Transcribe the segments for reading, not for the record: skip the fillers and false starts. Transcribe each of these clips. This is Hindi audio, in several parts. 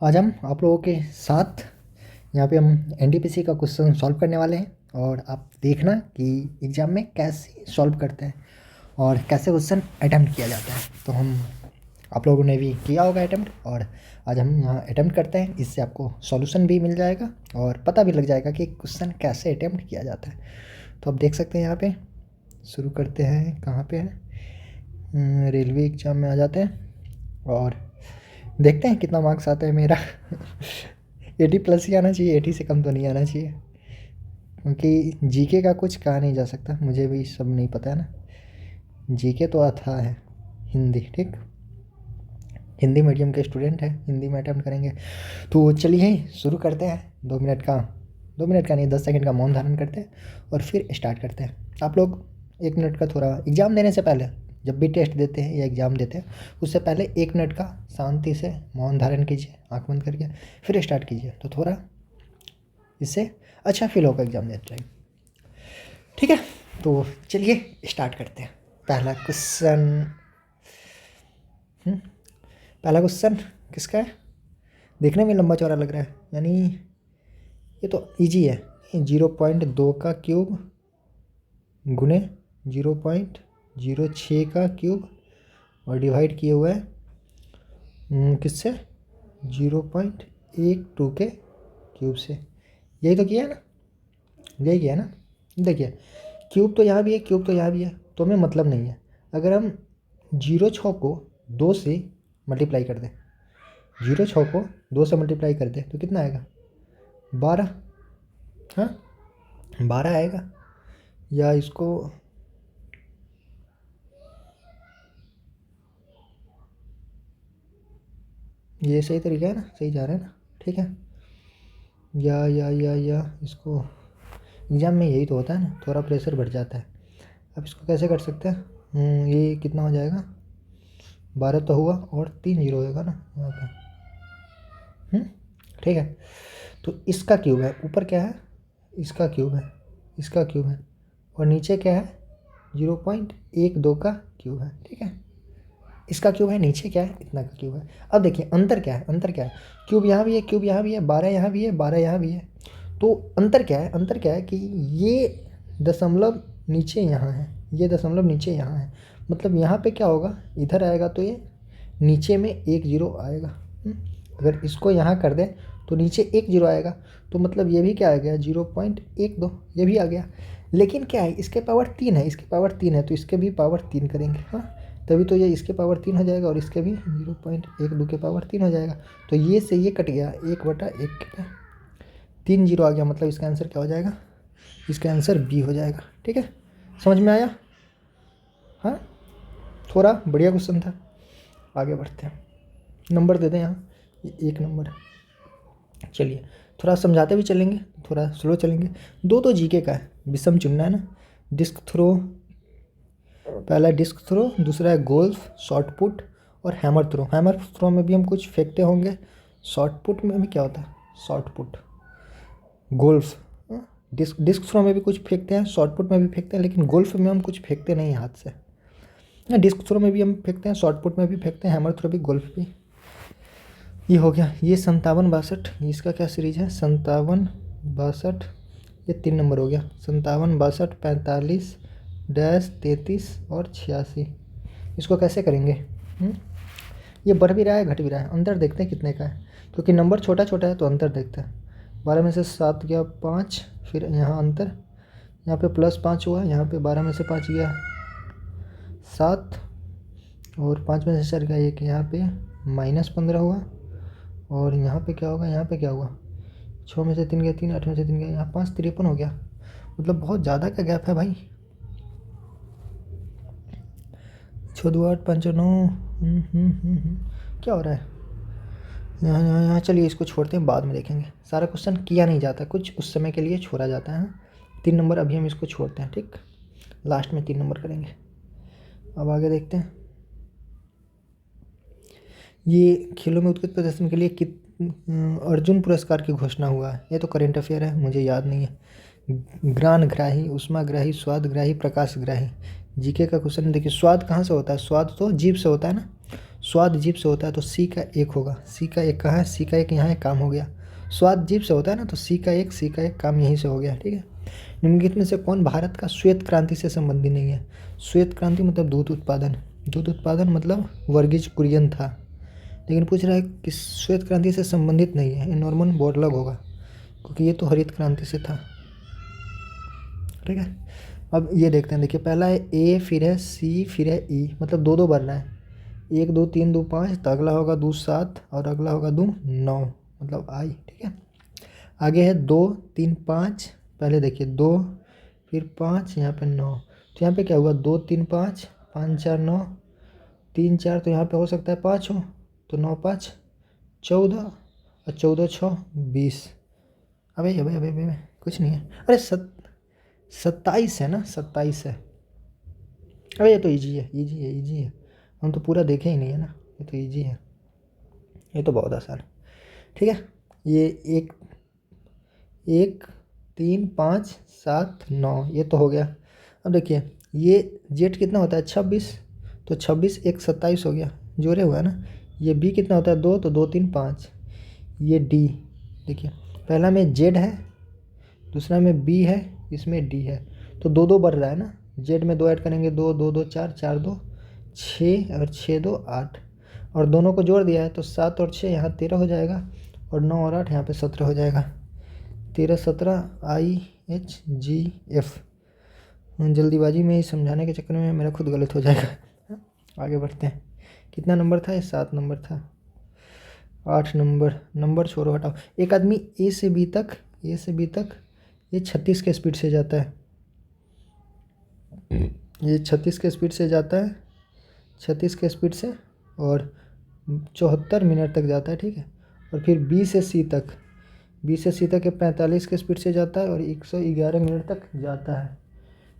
आज हम आप लोगों के साथ यहाँ पे हम एनटीपीसी का क्वेश्चन सॉल्व करने वाले हैं और आप देखना कि एग्ज़ाम में कैसे सॉल्व करते हैं और कैसे क्वेश्चन अटैम्प्ट किया जाता है। तो हम आप लोगों ने भी किया होगा अटैम्प्ट और आज हम यहाँ अटैम्प्ट करते हैं। इससे आपको सॉल्यूशन भी मिल जाएगा और पता भी लग जाएगा कि क्वेश्चन कैसे अटैम्प्ट किया जाता है। तो आप देख सकते हैं यहाँ पे शुरू करते हैं। कहाँ पे है, रेलवे एग्ज़ाम में आ जाते हैं और देखते हैं कितना मार्क्स आता है मेरा 80+ ही आना चाहिए, 80 से कम तो नहीं आना चाहिए, क्योंकि जीके का कुछ कहा नहीं जा सकता, मुझे भी सब नहीं पता है ना। जीके तो आता है हिंदी, ठीक, हिंदी मीडियम के स्टूडेंट हैं, हिंदी में अटैम्प्ट करेंगे। तो चलिए शुरू करते हैं। 2 मिनट का नहीं, 10 सेकंड का मौन धारण करते हैं और फिर स्टार्ट करते हैं। आप लोग 1 मिनट का थोड़ा एग्ज़ाम देने से पहले, जब भी टेस्ट देते हैं या एग्ज़ाम देते हैं उससे पहले 1 मिनट का शांति से मौन धारण कीजिए, आँख बंद करके फिर स्टार्ट कीजिए। तो थोड़ा इससे अच्छा फील होगा एग्ज़ाम देते टाइम, ठीक है। तो चलिए स्टार्ट करते हैं। पहला क्वेश्चन किसका है? देखने में लंबा चौड़ा लग रहा है, यानी ये तो इजी है। 0.2 का क्यूब गुने 0.06 का क्यूब और डिवाइड किए हुए हैं किससे? 0.12 के क्यूब से। यही तो किया है ना, यही किया ना। देखिए क्यूब तो यहाँ भी है, क्यूब तो यहाँ भी है, तो हमें मतलब नहीं है। अगर हम 0.6 को 2 से मल्टीप्लाई कर दें, 0.6 को 2 से मल्टीप्लाई कर दें तो कितना आएगा? 12। हाँ 12 आएगा। या इसको ये सही तरीका है ना, सही जा रहा है ना, ठीक है। या इसको एग्ज़ाम में यही तो होता है ना, थोड़ा प्रेशर बढ़ जाता है। अब इसको कैसे कर सकते हैं? ये कितना हो जाएगा? 12 तो हुआ और 3 जीरो होगा ना यहाँ पे, ठीक है। तो इसका क्यूब है, ऊपर क्या है? इसका क्यूब है, इसका क्यूब है, और नीचे क्या है? 0.12 का क्यूब है, ठीक है। इसका क्यूब है, नीचे क्या है? इतना का क्यूब है। अब देखिए अंतर क्या है, अंतर क्या है? क्यूब यहाँ भी है, क्यूब यहाँ भी है, 12 यहाँ भी है, 12 यहाँ भी है। तो अंतर क्या है? अंतर क्या है कि ये दशमलव नीचे यहाँ है, ये दशमलव नीचे यहाँ है। मतलब यहाँ पे क्या होगा? इधर आएगा तो ये नीचे में 1 जीरो आएगा। अगर इसको यहाँ कर दें तो नीचे 1 जीरो आएगा, तो मतलब ये भी क्या आ गया? 0.12, ये भी आ गया। लेकिन क्या है, इसके पावर 3 है, इसके पावर 3 है, तो इसके भी पावर 3 करेंगे। हाँ तभी तो ये इसके पावर 3 हो जाएगा और इसके भी 0.12 के पावर 3 हो जाएगा। तो ये से ये कट गया, 1/1 3 जीरो आ गया। मतलब इसका आंसर क्या हो जाएगा? इसका आंसर बी हो जाएगा, ठीक है। समझ में आया? हाँ थोड़ा बढ़िया क्वेश्चन था। आगे बढ़ते हैं, नंबर दे दें यहाँ, ये 1 नंबर। चलिए थोड़ा समझाते भी चलेंगे, थोड़ा स्लो चलेंगे। दो तो जीके का है, विषम चुनना है ना। डिस्क थ्रो, पहला डिस्क थ्रो, दूसरा है गोल्फ, शॉर्ट पुट और हैमर थ्रो। हैमर थ्रो में भी हम कुछ फेंकते होंगे, शॉर्ट पुट में भी क्या होता है? Shot put. Golf, disc throw में भी कुछ फेंकते हैं, शॉर्ट पुट में भी फेंकते हैं, लेकिन गोल्फ में हम कुछ फेंकते नहीं हाथ से। डिस्क थ्रो में भी हम फेंकते हैं, शॉर्ट पुट में भी फेंकते हैं, हैमर थ्रो भी, गोल्फ भी। ये हो गया। ये 57-62, इसका क्या सीरीज है? 57-62, ये 3 नंबर हो गया। 57-62, 45-33 और 86। इसको कैसे करेंगे? ये बढ़ भी रहा है, घट भी रहा है। अंतर देखते हैं कितने का है, क्योंकि नंबर छोटा छोटा है तो अंतर देखते हैं। 12 में से 7 गया 5, फिर यहाँ अंतर, यहाँ पे +5 हुआ, यहाँ पे 12 में से 5 गया 7, और 5 में से 4 गया 1, यहाँ पे -15 हुआ, और यहाँ पे क्या होगा? यहाँ पे क्या हुआ? 6 में से 3 गया 3, 8 में से 3 गया, यहाँ 5, 53 हो गया। मतलब बहुत ज़्यादा का गैप है भाई। 6 2 8 5 9, क्या हो रहा है यहाँ? चलिए इसको छोड़ते हैं, बाद में देखेंगे। सारा क्वेश्चन किया नहीं जाता, कुछ उस समय के लिए छोड़ा जाता है। 3 नंबर अभी हम इसको छोड़ते हैं, ठीक, लास्ट में 3 नंबर करेंगे। अब आगे देखते हैं। ये खेलों में उत्कृष्ट प्रदर्शन के लिए अर्जुन पुरस्कार की घोषणा हुआ है। ये तो करेंट अफेयर है, मुझे याद नहीं है। ग्रानग्राही, उष्माग्राही, स्वादग्राही, प्रकाशग्राही। जीके का क्वेश्चन देखिए। स्वाद कहाँ से होता है? स्वाद तो जीभ से होता है ना। स्वाद जीभ से होता है तो सी का एक होगा। सी का एक कहाँ है? सी का एक यहाँ है, काम हो गया। स्वाद जीभ से होता है ना, तो सी का एक काम यहीं से हो गया। ठीक है। निम्नलिखित में से कौन भारत का श्वेत क्रांति से संबंधित नहीं है? श्वेत क्रांति मतलब दूध उत्पादन। दूध उत्पादन मतलब वर्गीज कुरियन था, लेकिन पूछ रहा है कि श्वेत क्रांति से संबंधित नहीं है। ये नॉर्मन बोरलॉग होगा, क्योंकि ये तो हरित क्रांति से था। ठीक है। अब ये देखते हैं, देखिए पहला है ए, फिर है सी, फिर है ई, मतलब दो दो भरना है। 1 2 3 2 5, तो अगला होगा 2 7 और अगला होगा 2 9, मतलब आई। ठीक है। आगे है 2 3 5, पहले देखिए 2 फिर 5, यहाँ पे 9, तो यहाँ पे क्या हुआ? 2 3 5, 5 4 9, 3 4, तो यहाँ पे हो सकता है 5 हो, तो 9 5 14 और 14 6 20। अबे अबे अबे अबे कुछ नहीं है। अरे 27 है ना, 27 है। अबे ये तो इजी है, इजी है, इजी है। हम तो पूरा देखे ही नहीं है ना, ये तो इजी है, ये तो बहुत आसान है। ठीक है। ये 1 1 3 5 7 9, ये तो हो गया। अब देखिए ये जेड कितना होता है? 26, तो 26 1 27 हो गया, जोड़े हुआ है ना। ये बी कितना होता है? 2, तो 2 3 5। ये डी, देखिए पहला में जेड है, दूसरा में बी है, इसमें डी है, तो दो दो बढ़ रहा है ना। जेड में 2 ऐड करेंगे, 2 2 2 4 4 2 6 और 6 2 8, और दोनों को जोड़ दिया है तो 7 और 6 यहाँ 13 हो जाएगा, और 9 और 8 यहाँ पे 17 हो जाएगा। 13 17 आई एच जी एफ। जल्दीबाजी में ही समझाने के चक्कर में मेरा खुद गलत हो जाएगा। आगे बढ़ते हैं। कितना नंबर था? ये 7 नंबर था। 8 नंबर छोड़ो, हटाओ। एक आदमी ए से बी तक ये 36 के स्पीड से जाता है। ये 36 के स्पीड से जाता है, 36 के स्पीड से, और 74 मिनट तक जाता है। ठीक है। और फिर बी से सी तक ये 45 के स्पीड से जाता है और 111 मिनट तक जाता है।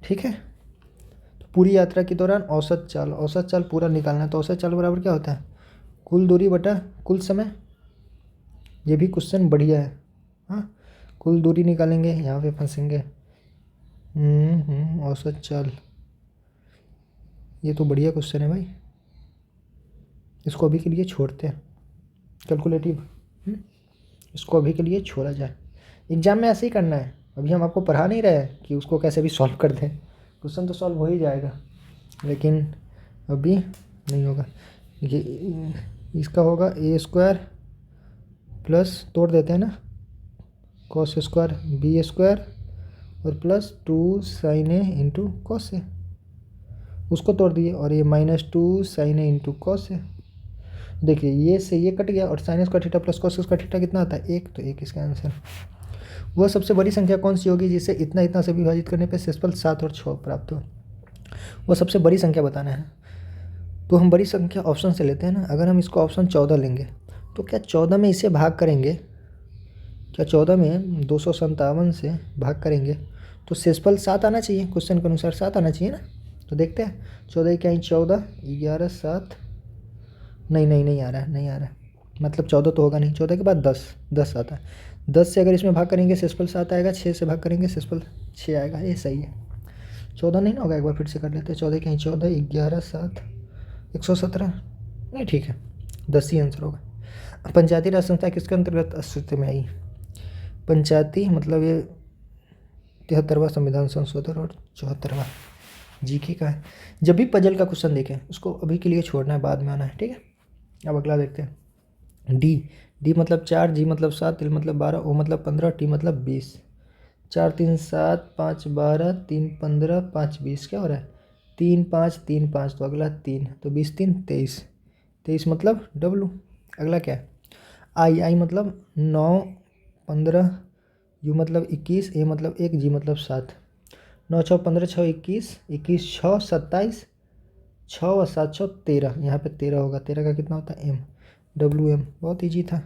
ठीक है। तो पूरी यात्रा के दौरान औसत चाल पूरा निकालना है। तो औसत चाल बराबर क्या होता है? कुल दूरी बटा कुल समय। ये भी क्वेश्चन बढ़िया है। हाँ, कुल दूरी निकालेंगे, यहाँ पे फंसेंगे। औसत चाल, ये तो बढ़िया क्वेश्चन है भाई, इसको अभी के लिए छोड़ते हैं। कैलकुलेटिव, इसको अभी के लिए छोड़ा जाए। एग्जाम में ऐसे ही करना है। अभी हम आपको पढ़ा नहीं रहे हैं कि उसको कैसे भी सॉल्व कर दें, क्वेश्चन तो सॉल्व हो ही जाएगा, लेकिन अभी नहीं होगा। ये इसका होगा a² प्लस, तोड़ देते हैं ना, cos² b² और plus 2 sin a into cos a, उसको तोड़ दिए, और ये -2 sin a into cos a। देखिए ये से ये कट गया, और sin square theta plus cos square theta कितना आता है? 1, तो 1 इसका आंसर। वह सबसे बड़ी संख्या कौन सी होगी जिसे इतना इतना से विभाजित करने पर शेषफल 7 और 6 प्राप्त हो? वो सबसे बड़ी संख्या बताना है। तो हम बड़ी संख्या ऑप्शन से लेते हैं ना। अगर हम इसको ऑप्शन 14 लेंगे, तो क्या 14 में इसे भाग करेंगे? क्या 14 में 257 से भाग करेंगे तो शेषफल 7 आना चाहिए, क्वेश्चन के अनुसार 7 आना चाहिए ना। तो देखते हैं, 14 क्या है? 14 11 7, नहीं आ रहा है, मतलब 14 तो होगा नहीं। 14 के बाद 10 आता है। 10 से अगर इसमें भाग करेंगे शेषफल 7 आएगा, 6 से भाग करेंगे शेषफल 6 आएगा। ये सही है। 14 नहीं ना होगा, एक बार फिर से कर लेते हैं। 14 क्या है? 14 11 7 117, नहीं ठीक है, 10 ही आंसर होगा। पंचायती राज संस्था किसके अंतर्गत अस्तित्व में आई? पंचायती मतलब ये 73वां संविधान संशोधन और 74वां। जीके का है। जब भी पजल का क्वेश्चन देखें उसको अभी के लिए छोड़ना है, बाद में आना है। ठीक है। अब अगला देखते हैं। डी मतलब 4, जी मतलब 7, तिल मतलब 12, ओ मतलब 15, टी मतलब 20। 4 3 7 5 12, 3 15, 5 20, क्या हो रहा है? 3 5 3 5, तो अगला 3, तो 20 3 23। 23 मतलब डब्लू। अगला क्या है? आई मतलब 9 15, यू मतलब 21, ए मतलब 1, जी मतलब 7। 9 6 15 6 21, 21 6 27, 6 और 7 6 13, यहाँ पे 13 होगा। 13 का कितना होता है? M, WM। बहुत ईजी था,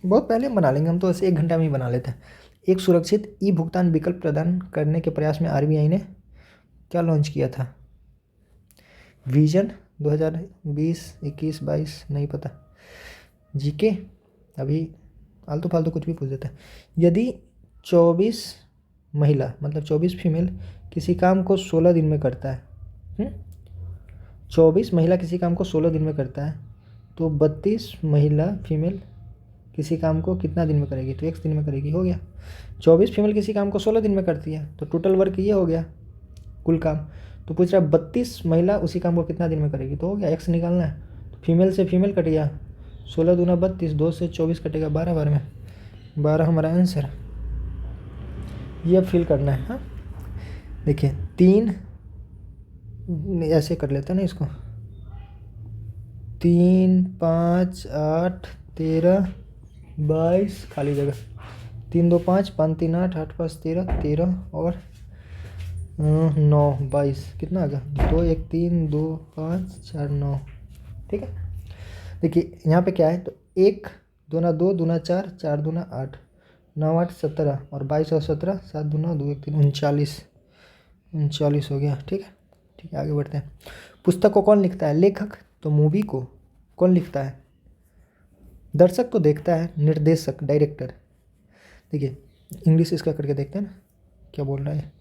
बहुत पहले हम बना लेंगे, हम तो ऐसे 1 घंटा में ही बना लेते हैं। एक सुरक्षित ई भुगतान विकल्प प्रदान करने के प्रयास में RBI ने क्या लॉन्च किया था? विजन 2020 21 22, नहीं पता। जीके अभी आलतू फालतू कुछ भी पूछ देता है। यदि 24 महिला मतलब 24 फीमेल किसी काम को 16 दिन में करता है, 24 महिला किसी काम को 16 दिन में करता है, तो 32 महिला फीमेल किसी काम को कितना दिन में करेगी, तो 1 दिन में करेगी, हो गया। 24 फीमेल किसी काम को 16 दिन में करती है, तो टोटल वर्क ये हो गया कुल काम। तो पूछ रहा है 32 महिला उसी काम को कितना दिन में करेगी, तो हो गया, एक्स निकालना है। तो फीमेल से फीमेल कट गया, 16 दूना 32, 2 से 24 कटेगा 12 बार में, 12 हमारा आंसर। ये अब फिल करना है। हाँ देखिए 3 ऐसे कर लेते हैं ना इसको, 3 5 8 13 22 खाली जगह, 3 2 5 5 3 8 8 5 13 13 और 9 22, कितना आ गया 2 1 3 2 5 4 9। ठीक है, देखिए यहाँ पे क्या है, तो 1 दूना 2 दूना 4 4 दूना 8 9 8 17 और 22 और 17 7 दूना 2 1 3 39 हो गया। ठीक है, ठीक है, आगे बढ़ते हैं। पुस्तक को कौन लिखता है, लेखक। तो मूवी को कौन लिखता है, दर्शक तो देखता है, निर्देशक डायरेक्टर। देखिए इंग्लिश इसका करके देखते हैं ना क्या बोल रहा है।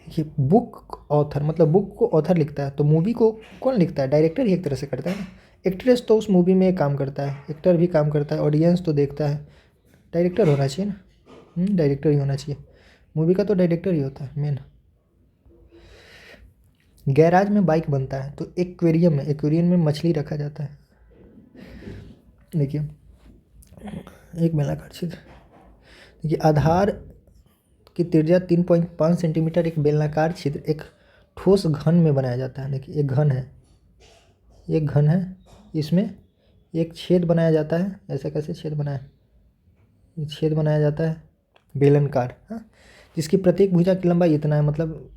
देखिए बुक ऑथर, मतलब बुक को ऑथर लिखता है, तो मूवी को कौन लिखता है, डायरेक्टर ही एक तरह से करता है ना। एक्ट्रेस तो उस मूवी में काम करता है, एक्टर भी काम करता है, ऑडियंस तो देखता है, डायरेक्टर होना चाहिए ना, डायरेक्टर ही होना चाहिए, मूवी का तो डायरेक्टर ही होता है मेन। गैराज में बाइक बनता है, तो एक्वेरियम में मछली रखा जाता है। देखिए एक बेलनाकार छिद्र, देखिए आधार की त्रिज्या 3.5 सेंटीमीटर एक बेलनाकार छिद्र एक ठोस घन में बनाया जाता है। देखिए एक घन है, इसमें एक छेद बनाया जाता है। ऐसा कैसे छेद बनाया जाता है बेलनकार, हाँ, जिसकी प्रत्येक भुजा की लंबाई इतना है, मतलब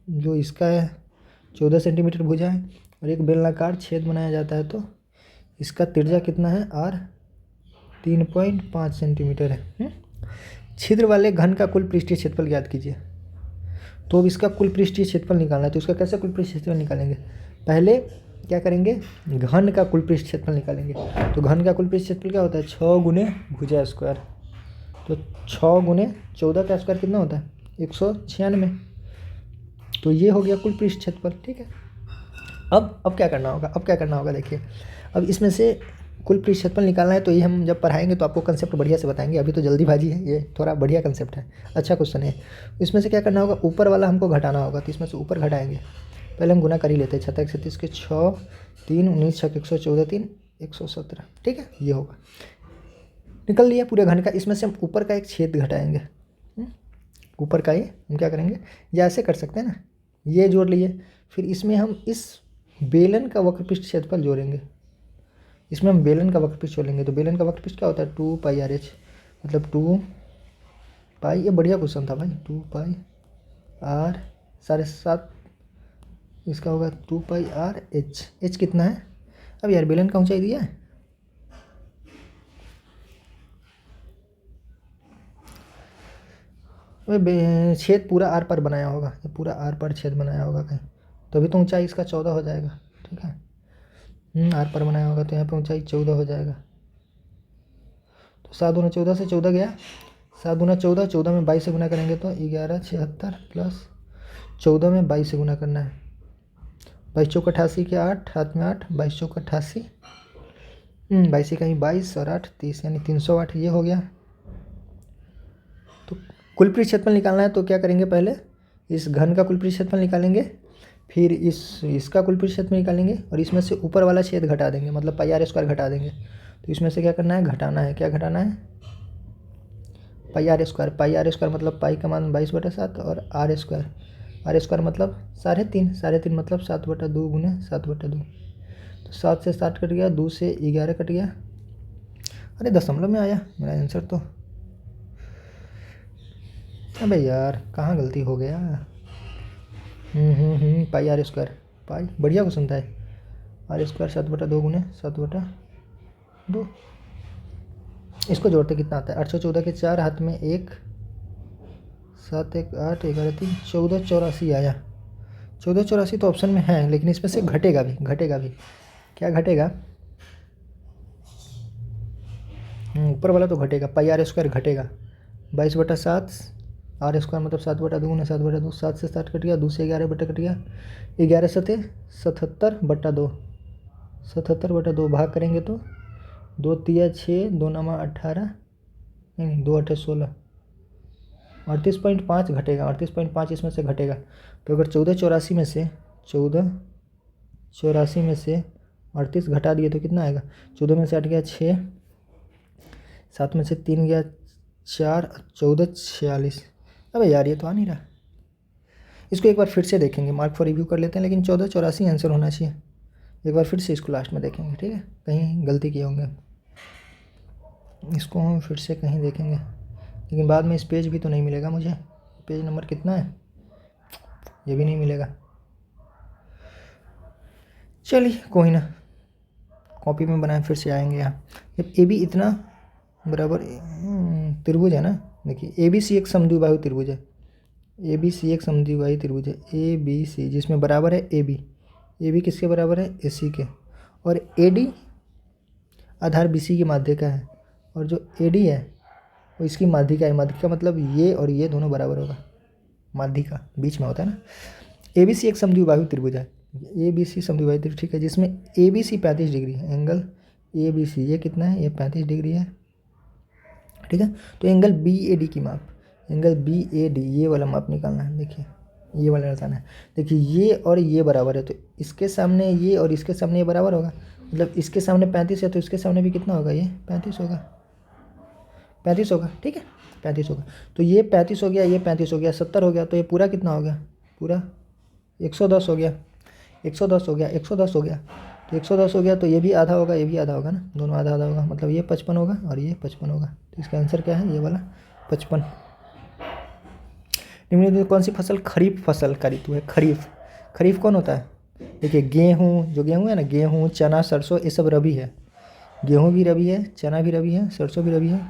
जो इसका है 14 सेंटीमीटर भुजा है और एक बेलनाकार छेद बनाया जाता है, तो इसका त्रिज्या कितना है r 3.5 सेंटीमीटर है। छिद्र वाले घन का कुल पृष्ठीय क्षेत्रफल ज्ञात कीजिए। तो अब इसका कुल पृष्ठीय क्षेत्रफल निकालना है, तो इसका कैसे कुल पृष्ठीय क्षेत्रफल निकालेंगे, पहले क्या करेंगे, घन का कुल पृष्ठीय क्षेत्रफल निकालेंगे। तो घन का कुल पृष्ठीय क्षेत्रफल क्या होता है, 6 गुने भुजा स्क्वायर, तो 6 गुने 14 का स्क्वायर कितना होता है 196, तो ये हो गया कुल पृष्ठीय क्षेत्रफल। ठीक है, अब क्या करना होगा, देखिए अब इसमें से कुल पृष्ठीय क्षेत्रफल निकालना है, तो ये हम जब पढ़ाएंगे तो आपको कंसेप्ट बढ़िया से बताएंगे, अभी तो जल्दीबाजी है, ये थोड़ा बढ़िया कंसेप्ट है, अच्छा क्वेश्चन है। इसमें से क्या करना होगा, ऊपर वाला हमको घटाना होगा, तो इसमें से ऊपर घटाएंगे, पहले हम गुना कर ही लेते हैं, 6 36 के 6 3 19 6 114 3 117। ठीक है, ये होगा, निकल लिया पूरे घन का। इसमें से हम ऊपर का एक छेद घटाएंगे, ऊपर का ये हम क्या करेंगे, या ऐसे कर सकते हैं ना, ये जोड़ लिए, फिर इसमें हम इस बेलन का वक्रपृष्ठ क्षेत्रफल जोड़ेंगे, इसमें हम बेलन का वक्रपृष्ठ जोड़ेंगे। तो बेलन का वक्रपृष्ठ क्या होता है 2 पाई आर एच, मतलब 2 पाई, ये बढ़िया क्वेश्चन था भाई, 2 पाई आर 7.5, इसका होगा 2 पाई आर एच, एच कितना है, अब यार बेलन का ऊंचाई दिया है, छेद पूरा आर पर बनाया होगा, ये पूरा आर पर छेद बनाया होगा कहीं, तभी तो ऊंचाई इसका 14 हो जाएगा। ठीक है, आर पर बनाया होगा तो यहाँ पे ऊंचाई 14 हो जाएगा। तो 7 दूना 14 से 14 गया, 7 दूना 14, 14 में 22 से गुना करेंगे तो 1176 प्लस 14 में 22 से गुना करना है, 22 चौक 88 के 8, हाथ में 8, 22 चौक 88, 22 कहीं 22 और 8 30, यानी 308, ये हो गया। तो कुल पृष्ठीय क्षेत्रफल निकालना है, तो क्या करेंगे, पहले इस घन का कुल पृष्ठीय क्षेत्रफल निकालेंगे, फिर इसका कुल पृष्ठीय क्षेत्रफल निकालेंगे और इसमें से ऊपर वाला छेद घटा देंगे, मतलब पाई आर स्क्वायर घटा देंगे। तो इसमें से क्या करना है, घटाना है, क्या घटाना है, पाई आर स्क्वायर मतलब पाई का मान 22/7 और आर स्क्वायर मतलब 3.5 मतलब 7/2 गुने 7/2, तो 7 से 7 कट गया, 2 से 11 कट गया, अरे दशमलव में आया मेरा आंसर। तो अबे यार कहाँ गलती हो गया, पाई आर स्क्वायर, पाई बढ़िया क्वेश्चन था, आर स्क्वायर 7/2 गुने 7/2, इसको जोड़ते कितना आता है, 814 के 4, हाथ में 1, 7 1 8 11 3 1484 आया। 1484 तो ऑप्शन में है, लेकिन इसमें से घटेगा भी, क्या घटेगा, ऊपर वाला तो घटेगा, पाई आर स्क्वायर घटेगा, 22/7 आर स्क्वायर मतलब 7/2 ने 7/2, 7 से 7 कट गया, 2 से 11 बटा कट गया, 11 सते 77/2, 77/2 भाग करेंगे तो 2 तिया 6, 2 नमा 18, नहीं 2 8 16, 38.5 घटेगा, 38.5 इसमें से घटेगा। तो अगर 1484 में से 38 घटा दिए तो कितना आएगा? 14 में से 8 गया 6, 7 में से 3 गया 4, 14 46। अबे यार ये तो आ नहीं रहा। इसको एक बार फिर से देखेंगे, मार्क फॉर रिव्यू कर लेते हैं, लेकिन 1484 आंसर होना चाहिए। एक बार फिर से इसको लास्ट में देखेंगे, ठीक है, कहीं गलती किए होंगे, इसको हम फिर से कहीं देखेंगे, लेकिन बाद में इस पेज भी तो नहीं मिलेगा मुझे। पेज नंबर कितना है? ये भी नहीं मिलेगा। चलिए कोई ना, कॉपी में बनाए फिर से आएंगे यहाँ। जब ए बी इतना बराबर त्रिभुज है ना, देखिए ए बी सी एक समद्विबाहु त्रिभुज है, ए बी सी एक समद्विबाहु त्रिभुज है, ए बी सी, जिसमें बराबर है ए बी किसके बराबर है? ए सी के, और A D Aadhaar B C की माध्यिका है, और जो ए डी है वो इसकी माध्यिका है। माध्यिका मतलब ये और ये दोनों बराबर होगा, माध्यिका बीच में होता है ना। ए बी सी एक समद्विबाहु त्रिभुज है, ए बी सी समद्विबाहु त्रिभुज, ठीक है, जिसमें ए बी सी 35 डिग्री है, एंगल ए बी सी ये कितना है? ये 35 डिग्री है, ठीक है। तो एंगल बी ए डी की माप, एंगल बी ए डी ये वाला माप निकालना है। देखिए ये वाला निकालना है। देखिए ये और ये बराबर है, तो इसके सामने ये और इसके सामने ये बराबर होगा, मतलब इसके सामने 35 है तो इसके सामने भी कितना होगा? ये 35 होगा, 35 होगा, ठीक है, 35 होगा। तो ये 35 हो गया, ये 35 हो गया, 70 हो गया, तो ये पूरा कितना हो गया? पूरा 110 हो गया, 110 हो गया, 110 हो गया, तो 110 हो गया, तो ये भी आधा होगा, ये भी आधा होगा ना, दोनों आधा आधा होगा, मतलब ये 55 होगा और ये 55 होगा। तो इसका आंसर क्या है? ये वाला 55। निम्नलिखित में कौन सी फसल खरीफ फसल का ऋतु है? खरीफ, खरीफ कौन होता है? देखिए गेहूँ, जो गेहूँ है ना, गेहूँ चना सरसों ये सब रबी है, गेहूँ भी रबी है, चना भी रबी है, सरसों भी रबी है,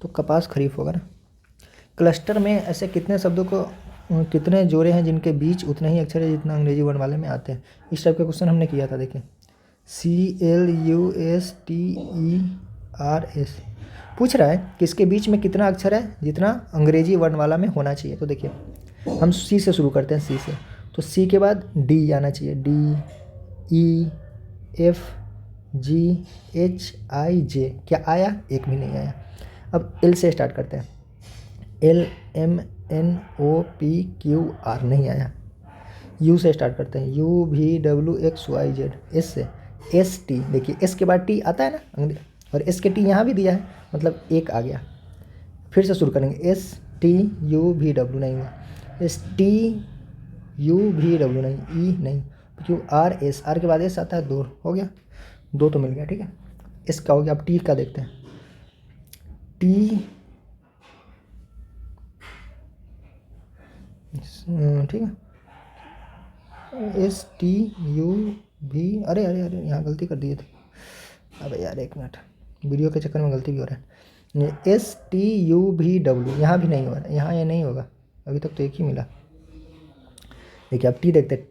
तो कपास खरीफ होगा ना। क्लस्टर में ऐसे कितने शब्दों को कितने जोड़े हैं जिनके बीच उतने ही अक्षर है जितना अंग्रेजी वर्णमाला में आते हैं? इस टाइप का क्वेश्चन हमने किया था। देखिए CLUSTERS पूछ रहा है कि इसके बीच में कितना अक्षर है जितना अंग्रेजी वर्णमाला में होना चाहिए। तो देखिए हम सी से शुरू करते हैं, सी से, तो सी के बाद डी आना चाहिए, D E F G H I J, क्या आया? एक भी नहीं आया। अब एल से स्टार्ट करते हैं, L M N O P Q R नहीं आया। यू से स्टार्ट करते हैं, U V W X Y Z। S से S T, देखिए एस के बाद टी आता है ना, और एस के टी यहाँ भी दिया है, मतलब एक आ गया। फिर से शुरू करेंगे, S T U V W नहीं हुआ, S T U V W नहीं, E नहीं, Q R S, R के बाद S आता है, दो हो गया, दो तो मिल गया, ठीक है। एस का हो गया। अब टी का देखते हैं, टी, ठीक है, STUV, अरे अरे अरे यहाँ गलती कर दिए थे, अबे यार एक मिनट, वीडियो के चक्कर में गलती भी हो रहा है। STUVW यहाँ भी नहीं हो रहा है, यहाँ ये नहीं होगा, अभी तक तो एक ही मिला। देखिए अब टी देखते हैं,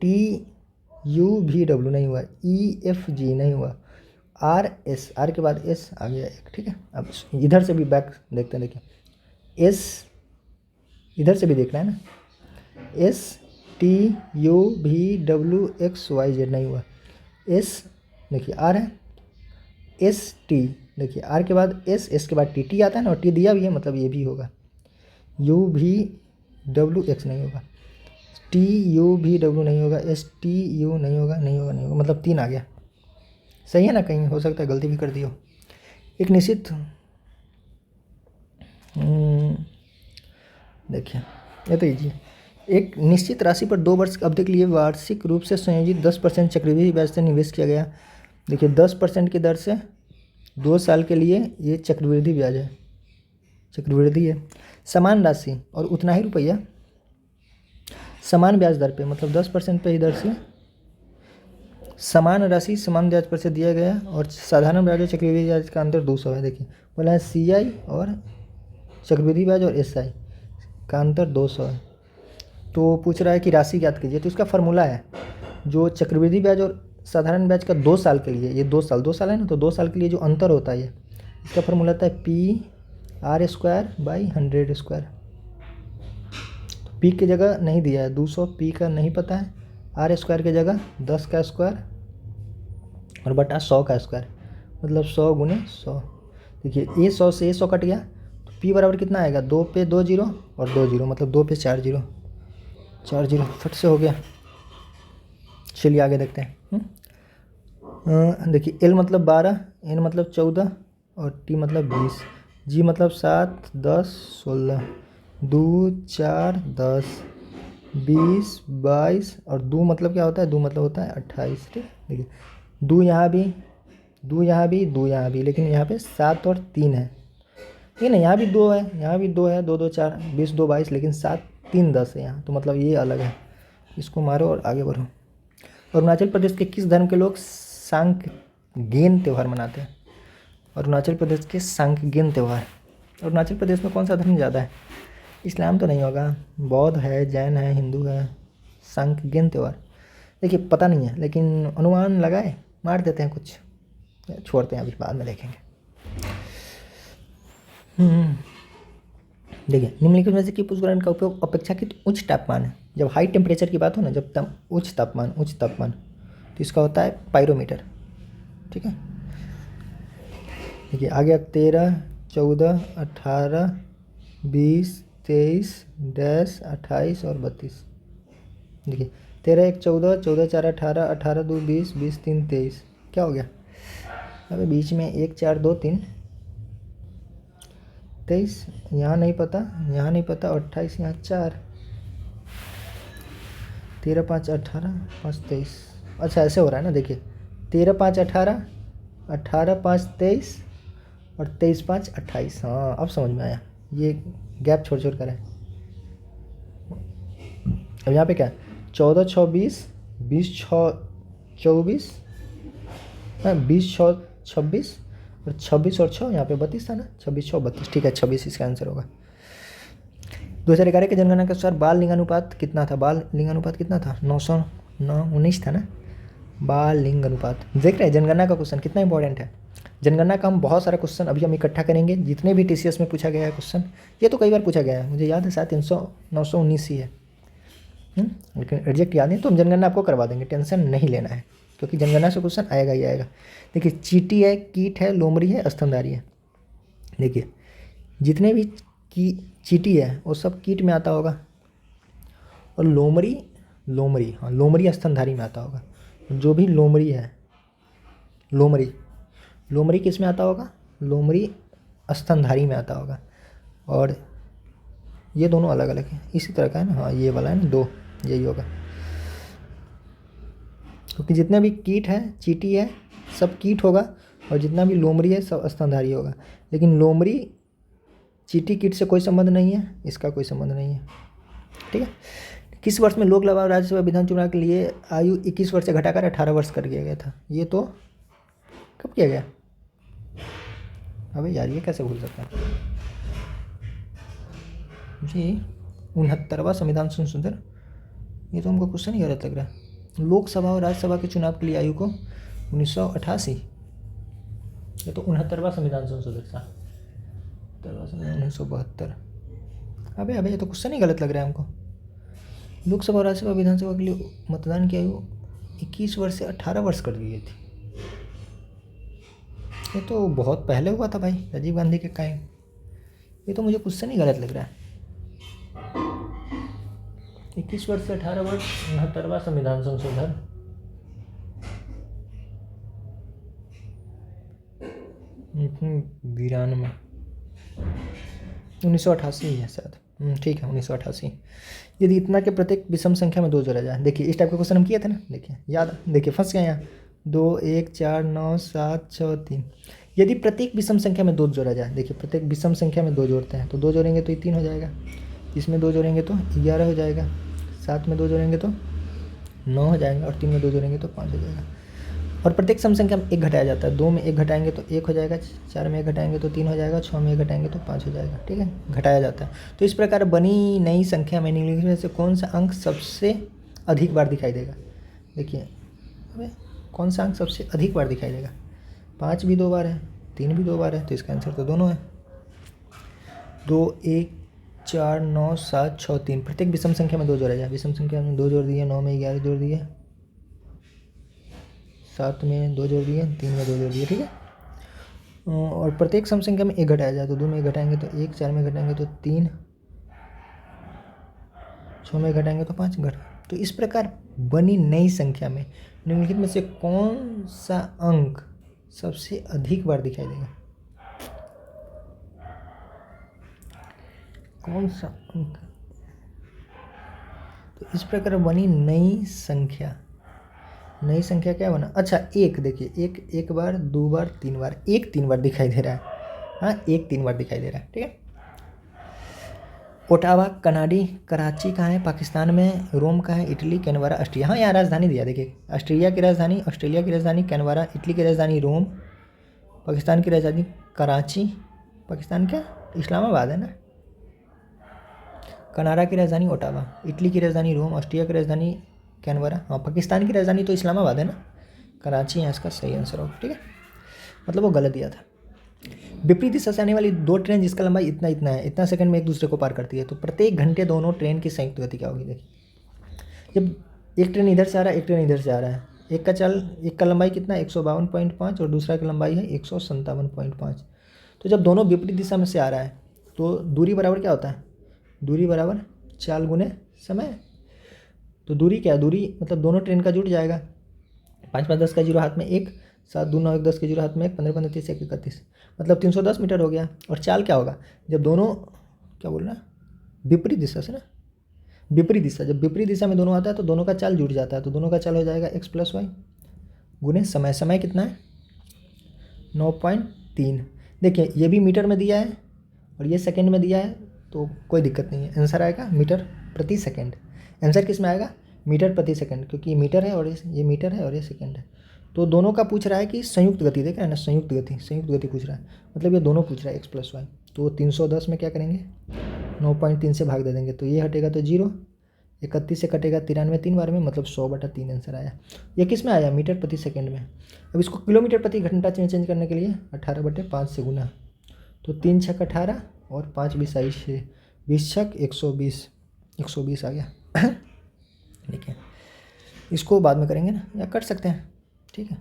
TUVW नहीं हुआ, EFG नहीं हुआ, RS, R के बाद S आ गया एक, ठीक है। अब इधर से भी बैक देखते हैं, देखिए S इधर से भी देखना है ना, STUVWXYZ नहीं हुआ, S देखिए R है, ST देखिए R के बाद S के बाद TT आता है ना, और T दिया भी है, मतलब ये भी होगा। UVWX नहीं होगा, TUVW नहीं होगा, STU नहीं होगा, नहीं होगा, नहीं होगा, मतलब 3 आ गया। सही है ना, कहीं हो सकता है गलती भी कर दी हो। एक निश्चित देखिए ये तो ईजी है। एक निश्चित राशि पर 2 वर्ष अवधि के लिए वार्षिक रूप से संयोजित 10% चक्रवृद्धि ब्याज से निवेश किया गया। देखिए 10% की दर से 2 साल के लिए ये चक्रवृद्धि ब्याज है, चक्रवृद्धि है। समान राशि और उतना ही रुपया समान ब्याज दर पे, मतलब 10% पे ही दर से समान राशि समान ब्याज पर से दिया गया, और साधारण ब्याज और चक्रवृद्धि ब्याज का अंतर 200 है। देखिए बोला है CI और चक्रवृद्धि ब्याज और SI का अंतर 200 है। तो पूछ रहा है कि राशि ज्ञात कीजिए, तो इसका फार्मूला है, जो चक्रवृद्धि ब्याज और साधारण ब्याज का 2 साल के लिए, ये 2 साल है ना, तो 2 साल के लिए जो अंतर होता है, इसका फार्मूला आता है PR² / 100²। पी की जगह नहीं दिया है 200, पी का नहीं पता है, आर स्क्वायर की जगह 10 का स्क्वायर और बटा 100 का स्क्वायर, मतलब 100 गुने 100। देखिए ये 100 से ये 100 कट गया, तो पी बराबर कितना आएगा, 2 पे 2 जीरो और 2 जीरो, मतलब 2 पे 4 जीरो, 4 जीरो फट से हो गया। चलिए आगे देखते हैं। देखिए एल मतलब 12, एन मतलब 14 और टी मतलब 20, जी मतलब 7, 10, 16, 2, 4, 10, 20, 22 और 2 मतलब क्या होता है, 2 मतलब होता है 28। ठीक, देखिए 2 यहाँ भी, 2 यहाँ भी, 2 यहाँ भी, लेकिन यहाँ पे 7 और 3 है। ठीक है ना, यहाँ भी 2 है, यहाँ भी 2 है, 2 2 4, 20 2 22, लेकिन 7 3 10 है यहाँ, तो मतलब ये अलग है। इसको मारो और आगे बढ़ो। अरुणाचल प्रदेश के किस धर्म के लोग सांक्येन त्यौहार मनाते हैं? अरुणाचल प्रदेश के सांक्येन त्यौहार, अरुणाचल प्रदेश में कौन सा धर्म ज़्यादा है? इस्लाम तो नहीं होगा, बौद्ध है, जैन है, हिंदू है। सांक्येन त्यौहार देखिए पता नहीं है, लेकिन अनुमान लगाए मार देते हैं कुछ, छोड़ते हैं अभी बाद में देखेंगे। देखिए निम्नलिखित में से किस उपकरण का उपयोग अपेक्षाकृत उच्च तापमान है, जब हाई टेम्परेचर की बात हो ना, जब उच्च तापमान तो इसका होता है पायरोमीटर। ठीक है, देखिए आगे 13, 14, 18, 20, 23, 28 और 32। देखिए 13 1 14, 14 4 18, 18 2 20, 20 3 23, क्या हो गया, अबे बीच में 1 4 2 3 23, यहाँ नहीं पता, यहाँ नहीं पता, 28 यहाँ 4, 13 5 18, 5 23। अच्छा ऐसे हो रहा है ना, देखिए 13 5 18, 18 5 23 और 23 5 28। हाँ अब समझ में आया, ये गैप छोड़ छोड़ कर है। अब यहाँ पे क्या है, 14 6 20, 20 6 24, 20 6 26 और 26 और 6 यहाँ पे 32 था ना, 26 6 32। ठीक है 26 इसका आंसर होगा। 2011 के जनगणना के अनुसार बाल लिंगानुपात कितना था, बाल लिंगानुपात कितना था, 919 था ना बाल लिंग अनुपात। देख रहे हैं जनगणना का क्वेश्चन कितना इंपॉर्टेंट है। जनगणना का हम बहुत सारा क्वेश्चन अभी हम इकट्ठा करेंगे, जितने भी टीसीएस में पूछा गया है क्वेश्चन, ये तो कई बार पूछा गया है, मुझे याद है शायद 919 ही है, लेकिन एग्जैक्ट याद नहीं, तो हम जनगणना आपको करवा देंगे, टेंशन नहीं लेना है, क्योंकि जनगणना से क्वेश्चन आएगा ही आएगा। देखिए चींटी है, कीट है, लोमड़ी है, स्तनधारी है। देखिए जितने भी चींटी है वो सब कीट में आता होगा, और लोमड़ी स्तनधारी में आता होगा। जो भी लोमड़ी है, लोमड़ी किस में आता होगा, लोमड़ी स्तनधारी में आता होगा, और ये दोनों अलग अलग हैं, इसी तरह का है ना, हाँ ये वाला है ना 2, यही होगा। क्योंकि जितने भी कीट है, चींटी है, सब कीट होगा, और जितना भी लोमड़ी है सब स्तनधारी होगा। लेकिन लोमड़ी चींटी कीट से कोई संबंध नहीं है, इसका कोई संबंध नहीं है। ठीक है, किस वर्ष में लोक सभा और राज्यसभा विधान चुनाव के लिए आयु 21 वर्ष से घटाकर 18 वर्ष कर दिया गया था? ये तो कब किया गया, अबे यार ये कैसे भूल सकता है जी, 69वां संविधान संशोधन। ये तो हमको क्वेश्चन ही गलत लग रहा है। लोकसभा और राज्यसभा के चुनाव के लिए आयु को 1988, ये तो 69वां संविधान संशोधन था, 1972। अबे ये तो क्वेश्चन ही गलत लग रहा है हमको। लोकसभा और राज्यसभा विधानसभा के लिए मतदान की आयु 21 वर्ष से 18 वर्ष कर दी गई थी। ये तो बहुत पहले हुआ था भाई, राजीव गांधी के टाइम। ये तो मुझे क्वेश्चन ही गलत लग रहा है। 21 वर्ष से 18 वर्ष, 69वां संविधान संशोधन। वीरान में 1988 है शायद। ठीक है 1988। यदि इतना के प्रत्येक विषम संख्या में 2 जोड़ा जाए, देखिए इस टाइप का क्वेश्चन हम किए थे ना, देखिए याद, देखिए फंस गए यहाँ। 2 1 4 9 7 6 3। यदि प्रत्येक विषम संख्या में 2 जोड़ा जाए, देखिए प्रत्येक विषम संख्या में 2 जोड़ते हैं, तो 2 जोड़ेंगे तो ये 3 हो जाएगा, इसमें 2 जोड़ेंगे तो 11 हो जाएगा, 7 में 2 जोड़ेंगे तो 9 हो जाएगा, और 3 में 2 जोड़ेंगे तो 5 हो जाएगा। और प्रत्येक सम संख्या में 1 घटाया जाता है, 2 में 1 घटाएंगे तो 1 हो जाएगा, 4 में 1 घटाएंगे तो 3 हो जाएगा, 6 में 1 घटाएंगे तो 5 हो जाएगा। ठीक है, घटाया जाता है। तो इस प्रकार बनी नई संख्या में निम्नलिखित में से कौन सा अंक सबसे अधिक बार दिखाई देगा? देखिए अबे कौन सा अंक सबसे अधिक बार दिखाई देगा? 5 भी 2 बार है, 3 भी 2 बार है, तो इसका आंसर तो दोनों है। 2 1 4 9 7 6 3, प्रत्येक विषम संख्या में 2 जोड़ा जाए। विषम संख्या में 2 जोड़ दिए, 9 में 11 जोड़ दिए, 7 में 2 जोड़ दिए, 3 में 2 जोड़ दिए, ठीक है। और प्रत्येक सम संख्या में 1 घटाया जाए तो 2 में 1 घटाएंगे तो 1, 4 में घटाएंगे तो 3, 6 में घटाएंगे तो 5 घट। तो इस प्रकार बनी नई संख्या में निम्नलिखित में से कौन सा अंक सबसे अधिक बार दिखाई देगा? कौन सा अंक? तो इस प्रकार बनी नई संख्या क्या बना? अच्छा, एक देखिए, एक बार, 2 बार, 3 बार, एक 3 बार दिखाई दे रहा है। हाँ, एक 3 बार दिखाई दे रहा है, ठीक है। ओटावा कनाडी, कराची कहाँ है? पाकिस्तान में। रोम कहाँ है? इटली। Canberra Austria. हाँ, यहाँ राजधानी दिया, देखिए, ऑस्ट्रिया की राजधानी, ऑस्ट्रेलिया की राजधानी कैनबरा, इटली की राजधानी रोम, पाकिस्तान की राजधानी कराची, पाकिस्तान क्या इस्लामाबाद है ना। कनाडा की राजधानी ओटावा, इटली की राजधानी रोम, ऑस्ट्रिया की राजधानी कैनबरा। हाँ, पाकिस्तान की राजधानी तो इस्लामाबाद है ना, कराची है इसका सही आंसर होगा, ठीक है। मतलब वो गलत दिया था। विपरीत दिशा से आने वाली 2 ट्रेन जिसका लंबाई इतना इतना है, इतना सेकंड में एक दूसरे को पार करती है, तो प्रत्येक घंटे दोनों ट्रेन की संयुक्त गति क्या होगी? देखिए, जब एक ट्रेन इधर से आ रहा है, एक ट्रेन इधर से आ रहा है, एक का लंबाई कितना है 152.5 और दूसरा की लंबाई है 157.5। तो जब दोनों विपरीत दिशा में से आ रहा है तो दूरी बराबर क्या होता है? दूरी बराबर चाल गुने समय। तो दूरी क्या है? दूरी मतलब दोनों ट्रेन का जुड़ जाएगा। 5 5 10 का जीरो हाथ में 1, 7 2 9 1 10 के जीरो हाथ में 1, 15 15 30 1 31, मतलब 310 मीटर हो गया। और चाल क्या होगा? जब दोनों, क्या बोल रहा है, विपरीत दिशा से ना, विपरीत दिशा, जब विपरीत दिशा में दोनों आता है तो दोनों का चाल जुड़ जाता है, तो दोनों का चाल हो जाएगा x + y गुने समय। समय कितना है? 9.3। देखिए, ये भी मीटर में दिया है और ये सेकंड में दिया है, तो कोई दिक्कत नहीं है, आंसर आएगा मीटर प्रति सेकंड। आंसर किस में आएगा? मीटर प्रति सेकंड, क्योंकि मीटर है और ये मीटर है और ये सेकंड है। तो दोनों का पूछ रहा है कि संयुक्त गति, देख रहे हैं ना, संयुक्त गति पूछ रहा है, मतलब ये दोनों पूछ रहा है x + y। तो 310 में क्या करेंगे? 9.3 से भाग दे देंगे, तो ये हटेगा तो 0, 31 से कटेगा 93 3 बार में, मतलब 100/3 आंसर आया। ये किस में आया? मीटर प्रति सेकंड में। अब इसको किलोमीटर प्रति घंटा चेंज करने के लिए 18/5 से गुना, तो 3 छक 18 और 5 20 6, 20 छक 120 आ गया। देखिए, इसको बाद में करेंगे ना, या कर सकते हैं, ठीक है।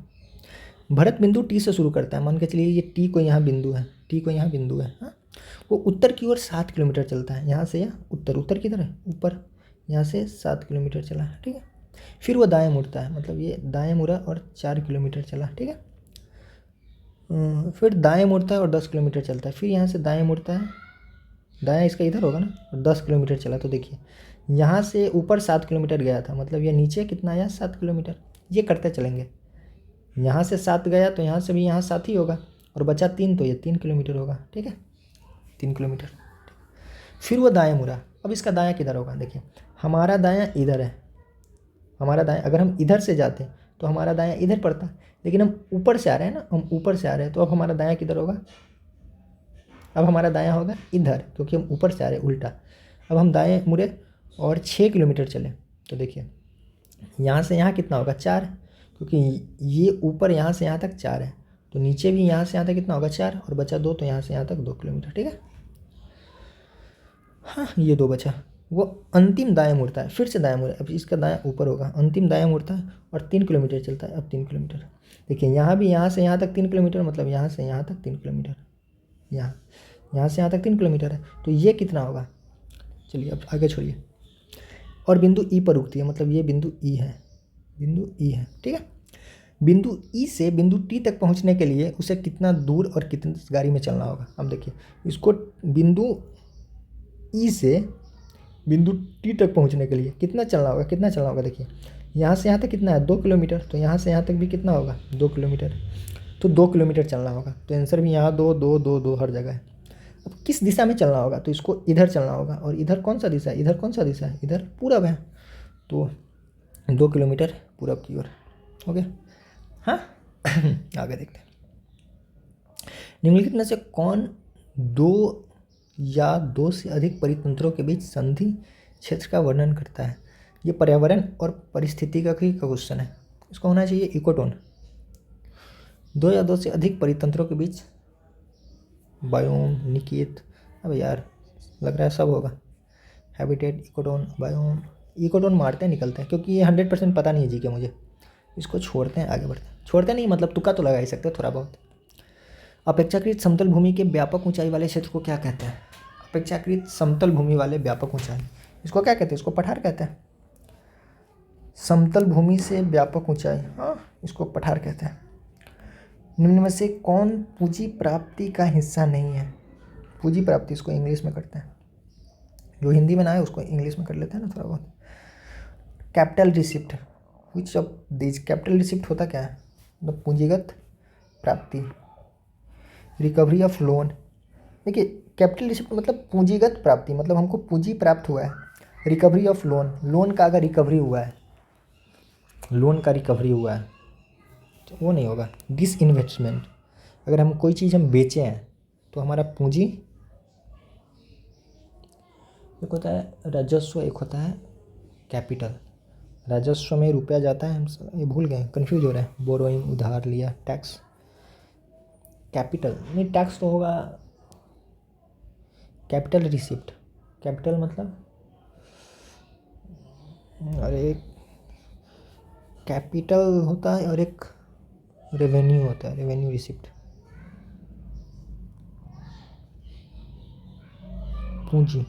भरत बिंदु टी से शुरू करता है, मान के चलिए ये टी को यहाँ बिंदु है, हाँ। वो उत्तर की ओर 7 किलोमीटर चलता है, यहाँ से, या उत्तर किधर है? ऊपर, यहाँ से 7 किलोमीटर चला, ठीक है। फिर वो दाएं मुड़ता है, मतलब ये दाएं मुड़ा और 4 किलोमीटर चला, ठीक है। फिर दाएं मुड़ता है और 10 किलोमीटर चलता है, फिर यहाँ से दाएं मुड़ता है, दायां इसका इधर होगा ना, और 10 किलोमीटर चला। तो देखिए, यहाँ से ऊपर 7 किलोमीटर गया था, मतलब ये नीचे कितना आया? 7 किलोमीटर। ये करते चलेंगे, यहाँ से 7 गया तो यहाँ से भी यहाँ 7 ही होगा, और बचा 3, तो ये 3 किलोमीटर होगा, ठीक है, 3 किलोमीटर। फिर वो दाएं मुड़ा, अब इसका दायां किधर होगा? देखिए, हमारा दायां इधर है, हमारा दायां, अगर हम इधर से जाते तो हमारा दायां इधर पड़ता, लेकिन हम ऊपर से आ रहे हैं ना, हम ऊपर से आ रहे हैं, तो अब हमारा दायां किधर होगा? अब हमारा दायां होगा इधर, क्योंकि हम ऊपर से आ रहे हैं उल्टा। अब हम दाएं मुड़े और 6 किलोमीटर चले, तो देखिए यहाँ से यहाँ कितना होगा? 4, क्योंकि ये ऊपर यहाँ से यहाँ तक 4 है, तो नीचे भी यहाँ से यहाँ तक कितना होगा? 4, और बचा 2, तो यहाँ से यहाँ तक 2 किलोमीटर, ठीक है। हाँ, ये 2 बचा। वो अंतिम दाएं मुड़ता है, फिर से दाएं मुड़े, अब इसका दायां ऊपर होगा, अंतिम दाएं मुड़ता है और 3 किलोमीटर चलता है, अब 3 किलोमीटर। देखिए, यहाँ भी यहाँ से यहाँ तक 3 किलोमीटर, मतलब यहाँ से यहाँ तक 3 किलोमीटर, यहाँ से यहाँ तक 3 किलोमीटर है, तो ये कितना होगा? चलिए अब आगे छोड़िए। और बिंदु ई पर रुकती है, मतलब ये बिंदु ई है, ठीक है। बिंदु ई से बिंदु टी तक पहुंचने के लिए उसे कितना दूर और कितनी गाड़ी में चलना होगा? अब देखिए, इसको बिंदु ई से बिंदु टी तक पहुंचने के लिए कितना चलना होगा? देखिए, यहाँ से यहाँ तक कितना है? 2 किलोमीटर, तो यहाँ से यहाँ तक भी कितना होगा? 2 किलोमीटर, तो 2 किलोमीटर चलना होगा। तो आंसर भी यहाँ 2 2 2 2 हर जगह है। अब किस दिशा में चलना होगा? तो इसको इधर चलना होगा, और इधर कौन सा दिशा है? इधर पूरब है, तो 2 किलोमीटर पूरब की ओर हो गया। हाँ, आगे देखते हैं। निम्नलिखित में से कौन 2 या 2 से अधिक परितंत्रों के बीच संधि क्षेत्र का वर्णन करता है? ये पर्यावरण और परिस्थिति का क्वेश्चन है, इसको होना चाहिए इकोटोन। 2 या 2 से अधिक परितंत्रों के बीच बायोम, निकेत, अब यार लग रहा है सब होगा। Habitat, ecotone, biome. इकोटोन मारते हैं निकलते हैं, क्योंकि ये 100% पता नहीं है जी के मुझे। इसको छोड़ते हैं, आगे बढ़ते हैं। छोड़ते नहीं मतलब तुक्का तो लगा ही सकते हैं थोड़ा बहुत। अपेक्षाकृत समतल भूमि के व्यापक ऊंचाई वाले क्षेत्र को क्या कहते हैं? अपेक्षाकृत समतल भूमि वाले व्यापक ऊंचाई, इसको क्या कहते हैं? इसको पठार कहते हैं। समतल भूमि से व्यापक ऊंचाई, हाँ इसको पठार कहते हैं। निम्न में से कौन पूंजी प्राप्ति का हिस्सा नहीं है? पूंजी प्राप्ति इसको इंग्लिश में करते हैं, जो हिंदी में ना है उसको इंग्लिश में कर लेते हैं ना थोड़ा बहुत। Capital receipt, which of this? Capital receipt होता क्या है? मतलब पूंजीगत प्राप्ति। रिकवरी ऑफ लोन, देखिए कैपिटल रिसिप्ट मतलब पूंजीगत प्राप्ति, मतलब हमको पूंजी प्राप्त हुआ है। रिकवरी ऑफ लोन, लोन का अगर रिकवरी हुआ है, लोन का रिकवरी हुआ है तो वो नहीं होगा। डिसइन्वेस्टमेंट, अगर हम कोई चीज़ हम बेचे हैं तो हमारा पूंजी, एक होता है राजस्व, एक होता है कैपिटल। राजस्व में रुपया जाता है, हम ये भूल गए, कंफ्यूज हो रहा है। बोरोइंग, उधार लिया, टैक्स। कैपिटल नहीं, टैक्स तो होगा कैपिटल रिसिप्ट। कैपिटल मतलब, अरे कैपिटल होता है और एक रेवेन्यू होता है, रेवेन्यू रिसिप्ट। पूंजी,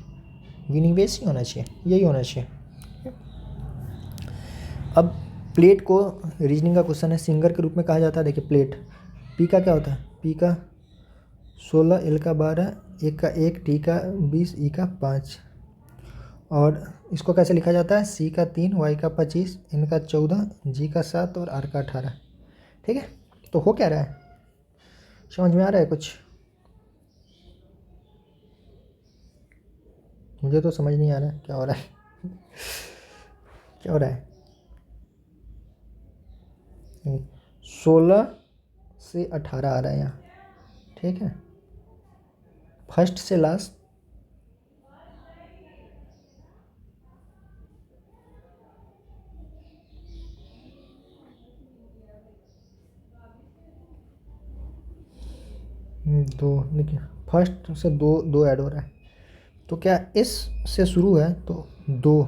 विनिवेश ही होना चाहिए, यही होना चाहिए। अब प्लेट को रीजनिंग का क्वेश्चन है, सिंगर के रूप में कहा जाता है। देखिए प्लेट, पी का क्या होता है? पी का 16, एल का 12, एक का 1, टी का 20, ई का 5। और इसको कैसे लिखा जाता है? सी का 3, वाई का 25, एन का 14, जी का 7 और आर का 18। ठीक है, तो हो क्या रहा है? समझ में आ रहा है कुछ? मुझे तो समझ नहीं आ रहा है क्या हो रहा है। क्या हो रहा है? 16 से 18 आ रहा है यहाँ, ठीक है, फर्स्ट से लास्ट। दो, देखिए फर्स्ट से दो दो ऐड हो रहा है, तो क्या इस से शुरू है तो 2,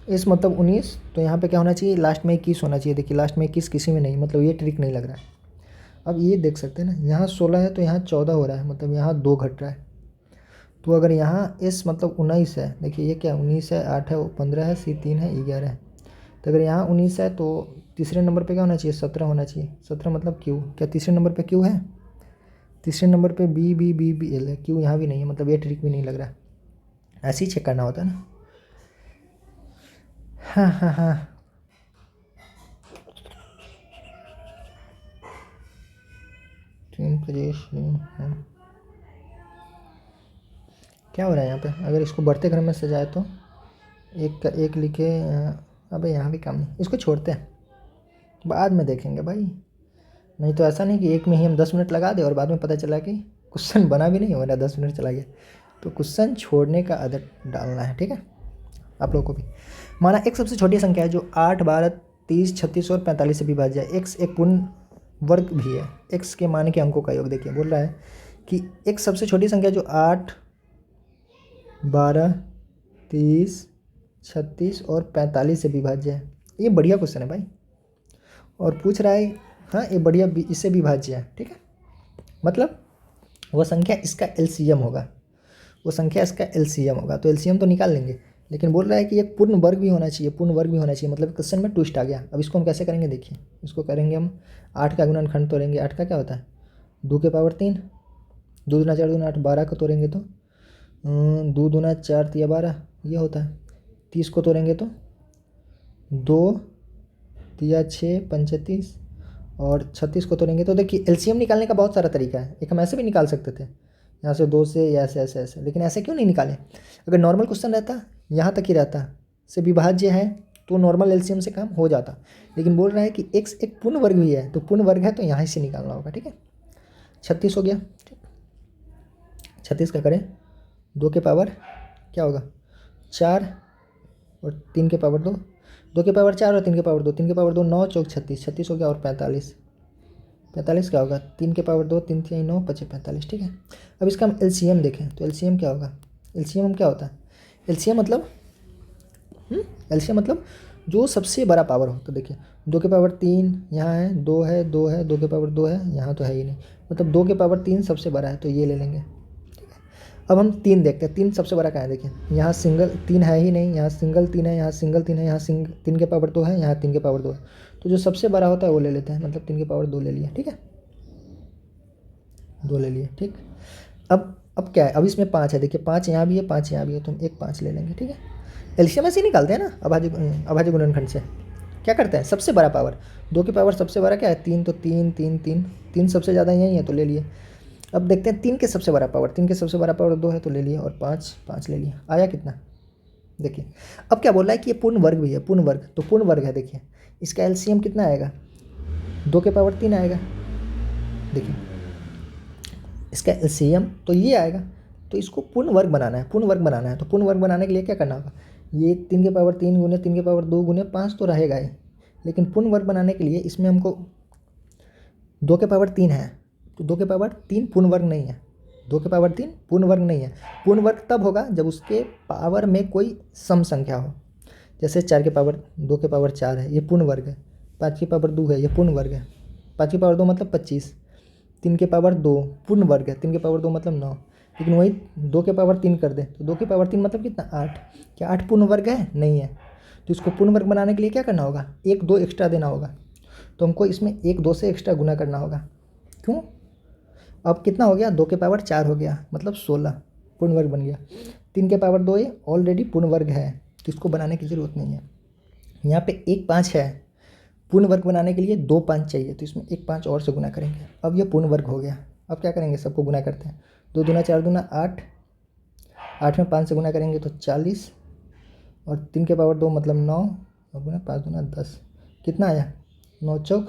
इस मतलब 19, तो यहाँ पे क्या होना चाहिए? लास्ट में 21 होना चाहिए। देखिए लास्ट में 21 किसी में नहीं, मतलब ये ट्रिक नहीं लग रहा है। अब ये देख सकते हैं ना, यहाँ 16 है तो यहाँ 14 हो रहा है, मतलब यहाँ 2 घट रहा है। तो अगर यहाँ इस मतलब 19 है, देखिए ये क्या 19 है, 8 है, वो 15 है, सी 3 है, 11 है। तो अगर यहाँ 19 है तो तीसरे नंबर पे क्या होना चाहिए? 17 होना चाहिए। 17 मतलब क्यू, क्या तीसरे नंबर पे क्यू है? तीसरे नंबर पे B B B B L है, क्यू यहाँ भी नहीं है, मतलब ये ट्रिक भी नहीं लग रहा है। ऐसे ही चेक करना होता है ना। हाँ हाँ हाँ, क्या हो रहा है यहाँ पे? अगर इसको बढ़ते क्रम में सजाए तो एक का एक लिखे। अबे यहाँ भी काम नहीं, इसको छोड़ते हैं, बाद में देखेंगे भाई। नहीं तो ऐसा नहीं कि एक में ही हम 10 मिनट लगा दें और बाद में पता चला कि क्वेश्चन बना भी नहीं हो रहा, 10 मिनट चला गया। तो क्वेश्चन छोड़ने का आदत डालना है, ठीक है, आप लोगों को भी। माना एक सबसे छोटी संख्या है जो 8, 12, 30, 36 और 45 से विभाज्य है। एक्स एक पूर्ण वर्ग भी है। एक्स के मान के अंकों का योग, देखिए बोल रहा है कि एक सबसे छोटी संख्या जो 8, 12, 30, 36 और 45 से विभाज्य है। ये बढ़िया क्वेश्चन है भाई, और पूछ रहा है, हाँ ये बढ़िया, इससे विभाज्य है, ठीक है, मतलब वो संख्या इसका एलसीएम होगा, वो संख्या इसका एलसीएम होगा। तो एलसीएम तो निकाल लेंगे, लेकिन बोल रहा है कि एक पूर्ण वर्ग भी होना चाहिए, पूर्ण वर्ग भी होना चाहिए, मतलब क्वेश्चन में ट्विस्ट आ गया। अब इसको हम कैसे करेंगे? देखिए इसको करेंगे हम 8 का गुणनखंड तोड़ेंगे। 8 का क्या होता है? 2 के पावर 3, 2 दूना 4 दूना 8, 12 को तोड़ेंगे तो 2 दूना 4 तिया 12 ये होता है। 30 को तोड़ेंगे तो 2 तिया 6 35, और 36 को तोड़ेंगे तो देखिए एलसीएम निकालने का बहुत सारा तरीका है। एक हम ऐसे भी निकाल सकते थे, यहाँ से 2 से, या ऐसे ऐसे ऐसे, लेकिन ऐसे क्यों नहीं निकाले? अगर नॉर्मल क्वेश्चन रहता, यहाँ तक ही रहता, से विभाज्य है, तो नॉर्मल एलसीएम से काम हो जाता। लेकिन बोल रहा है कि एक्स एक पूर्ण वर्ग भी है, तो पूर्ण वर्ग है तो यहाँ से निकालना होगा, ठीक है। 36 हो गया, ठीक, 36 का करें, 2 के पावर क्या होगा 4 और 3 के पावर 2, 2 के पावर 4 और 3 के पावर 2, 3 के पावर 2 9 चौक 36, 36 हो गया, और 45, 45 क्या होगा 3 के पावर 2, 3 3 9 5 45, ठीक है। अब इसका हम एलसीएम देखें तो एलसीएम क्या होगा? एलसीएम क्या होता है? एलसीएम मतलब एलसीएम मतलब जो सबसे बड़ा पावर हो। तो देखिए 2 के पावर 3 यहाँ है, 2 है, 2 है, 2 के पावर 2 है, यहाँ तो है ही नहीं, मतलब 2 के पावर 3 सबसे बड़ा है, तो ये ले लेंगे। अब हम 3 देखते हैं, 3 सबसे बड़ा कहाँ है? देखिए यहाँ सिंगल 3 है ही नहीं, यहाँ सिंगल 3 है, यहाँ सिंगल 3 है, यहाँ 3 के पावर 2 है, यहाँ 3 के पावर 2 है। तो जो सबसे बड़ा होता है वो ले लेते हैं, मतलब 3 के पावर 2 ले लिया, ठीक है, 2 ले लिए, ठीक। अब क्या है? अब इसमें 5 है, देखिए 5 यहाँ भी है, 5 यहाँ भी है, तो हम एक 5 ले लेंगे, ठीक है। एलसीएम ऐसे ही निकालते हैं ना अभाज्य गुणनखंड से। क्या करते हैं? सबसे बड़ा पावर, 2 के पावर सबसे बड़ा क्या है? 3, तो 3 3 3 3 सबसे ज़्यादा यही है, तो ले लिए। अब देखते हैं 3 के सबसे बड़ा पावर, 3 के सबसे बड़ा पावर 2 है, तो ले लिए, और 5 5 ले लिए। आया कितना? देखिए अब क्या बोल रहा है कि ये पूर्ण वर्ग भी है, पूर्ण वर्ग, तो पूर्ण वर्ग है, देखिए इसका एलसीएम कितना आएगा? 2 के पावर 3 आएगा। देखिए इसका एलसीएम तो ये आएगा, तो इसको पूर्ण वर्ग बनाना है, पूर्ण वर्ग बनाना है। तो पूर्ण वर्ग बनाने के लिए क्या करना होगा? ये 3 के पावर 3 गुने 3 के पावर 2 गुने 5 तो रहेगा ही, लेकिन पूर्ण वर्ग बनाने के लिए इसमें हमको 2 के पावर 3 है, तो 2 के पावर 3 पूर्ण वर्ग नहीं है, 2 के पावर 3 पूर्ण वर्ग नहीं है। पूर्ण वर्ग तब होगा जब उसके पावर में कोई सम संख्या हो, जैसे 2 के पावर 4 है, ये पूर्ण वर्ग है। 5 के पावर 2 है, ये पूर्ण वर्ग है। 5 के पावर 2 मतलब 25। 3 के पावर 2 पूर्ण वर्ग है, 3 के पावर 2 मतलब 9। लेकिन वही 2 के पावर 3 कर दें, तो 2 के पावर 3 मतलब कितना? 8। क्या 8 पूर्ण वर्ग है? नहीं है। तो इसको पूर्ण वर्ग बनाने के लिए क्या करना होगा? 1 2 एक्स्ट्रा देना होगा, तो हमको इसमें 1 2 से एक्स्ट्रा गुना करना होगा। क्यों? अब कितना हो गया? 2 के पावर 4 हो गया, मतलब 16 पूर्ण वर्ग बन गया। 3 के पावर 2 ये ऑलरेडी पूर्ण वर्ग है, तो इसको बनाने की ज़रूरत नहीं है। यहाँ पे 1 5 है, पूर्ण वर्ग बनाने के लिए 2 5 चाहिए, तो इसमें 1 5 और से गुना करेंगे। अब ये पूर्ण वर्ग हो गया। अब क्या करेंगे? सबको गुना करते हैं। 2 दूना 4 दूना 8, 8 में 5 से गुना करेंगे तो 40, और 3 के पावर 2 मतलब 9, और गुना 5 दूना 10, कितना आया? 9 चौक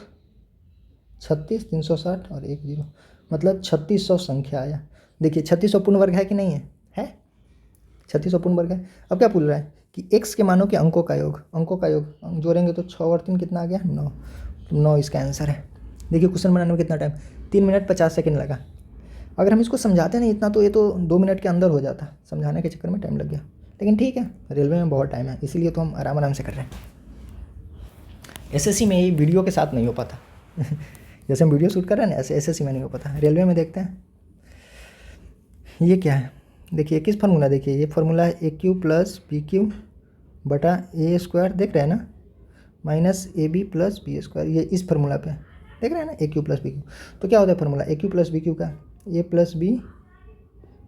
36, 360 और 1 0, मतलब 3600 संख्या आया। देखिए 3600 पूर्ण वर्ग है कि नहीं है? है, 3600 पूर्ण वर्ग है। अब क्या पूछ रहा है कि x के मानों के अंकों का योग, अंकों का योग जोड़ेंगे तो 6 और 3 कितना आ गया? 9, तो 9 इसका आंसर है। देखिए क्वेश्चन बनाने में कितना टाइम? 3 मिनट 50 सेकंड लगा। अगर हम इसको समझाते नहीं इतना, तो ये तो 2 मिनट के अंदर हो जाता, समझाने के चक्कर में टाइम लग गया। लेकिन ठीक है, रेलवे में बहुत टाइम है, इसीलिए तो हम आराम आराम से कर रहे हैं। एसएससी में ये वीडियो के साथ नहीं हो पाता जैसे हम वीडियो शूट कर रहे हैं ना, ऐसे एसएससी में नहीं हो पाता। रेलवे में देखते हैं ये क्या है। देखिए किस फार्मूला, देखिए ये फार्मूला है AQ प्लस BQ बटा A² देख रहे हैं ना, माइनस AB प्लस B², ये इस फार्मूला पे देख रहे हैं ना, AQ प्लस BQ। तो क्या होता है फार्मूला AQ प्लस BQ का? A plus B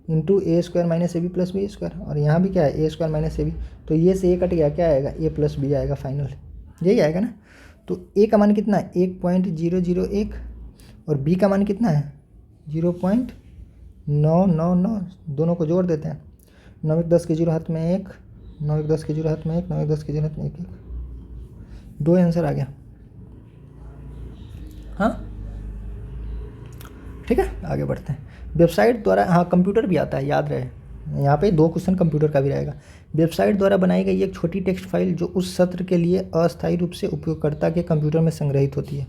into A² minus AB plus B², और यहाँ भी क्या है? A² माइनस AB, तो ये से ये कट गया, क्या आएगा? A प्लस B आएगा फाइनल, यही आएगा ना। तो A का मान कितना है? 1.001, और B का मान कितना है? 0.999, दोनों को जोड़ देते हैं। 9 1 10 के 0 हाथ में 1, 9 1 10 के 0 हाथ में 1, 9 1 10 के 0 हाथ में 1 1, 2 आंसर आ गया। हाँ ठीक है, आगे बढ़ते हैं। वेबसाइट द्वारा, हाँ कंप्यूटर भी आता है, याद रहे, यहाँ पे 2 क्वेश्चन कंप्यूटर का भी रहेगा। वेबसाइट द्वारा बनाई गई एक छोटी टेक्स्ट फाइल जो उस सत्र के लिए अस्थायी रूप से उपयोगकर्ता के कंप्यूटर में संग्रहित होती है,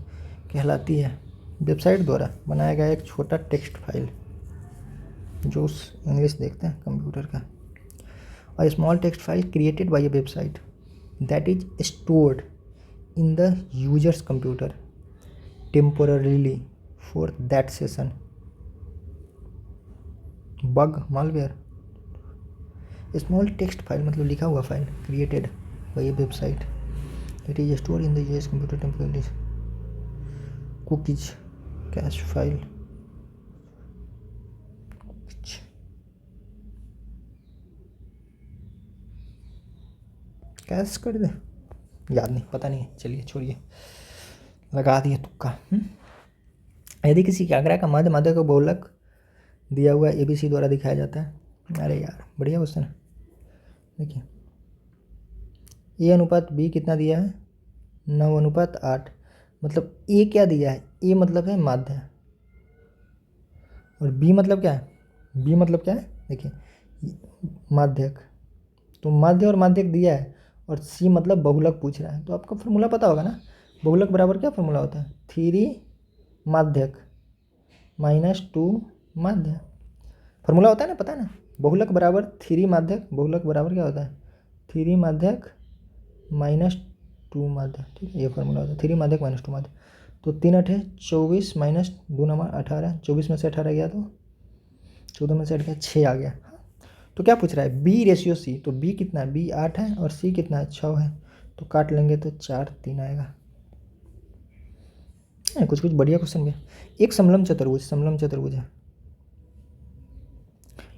कहलाती है। वेबसाइट द्वारा बनाया गया एक छोटा टेक्स्ट फाइल जो उस इंग्लिश देखते हैं कंप्यूटर का, a small text file created by a website that is stored in the user's computer temporarily for that session. Bug, malware. Small text file मतलब लिखा हुआ file, created by a website that is stored in the user's computer temporarily. Cookies, cache file. Cash कर दे, याद नहीं, पता नहीं, चलिए छोड़िए, लगा दिए तुक्का। यदि किसी आंकड़ा का मध्य मध्य को बहुलक दिया हुआ ABC द्वारा दिखाया जाता है। अरे यार बढ़िया क्वेश्चन है। देखिए A/B कितना दिया है? 9/8, मतलब A क्या दिया है? A मतलब है माध्य, और B मतलब क्या है? B मतलब क्या है? देखिए माध्यक, तो माध्य और माध्यक दिया है, और C मतलब बहुलक पूछ रहा है, तो आपका फॉर्मूला पता होगा ना। बहुलक बराबर क्या फॉर्मूला होता है? 3 माध्यक -2 माध्य, फॉर्मूला होता है ना, पता है ना। बहुलक बराबर थ्री माध्यक, बहुलक बराबर क्या होता है, थ्री माध्यक माइनस टू माध्यक, ठीक है, ये फॉर्मूला होता है, थ्री माध्यक माइनस टू माध्यक। तो 3 × 8 = 24 माइनस 2 × 18, 24 में से 18 गया तो 14 में से 8 गया 6 आ गया। तो क्या पूछ रहा है, B/C, तो B कितना है, B 8 है और C कितना है, 6 है, तो काट लेंगे तो 4 3 आएगा। कुछ कुछ बढ़िया क्वेश्चन भी। एक समलम चतुर्भुज है,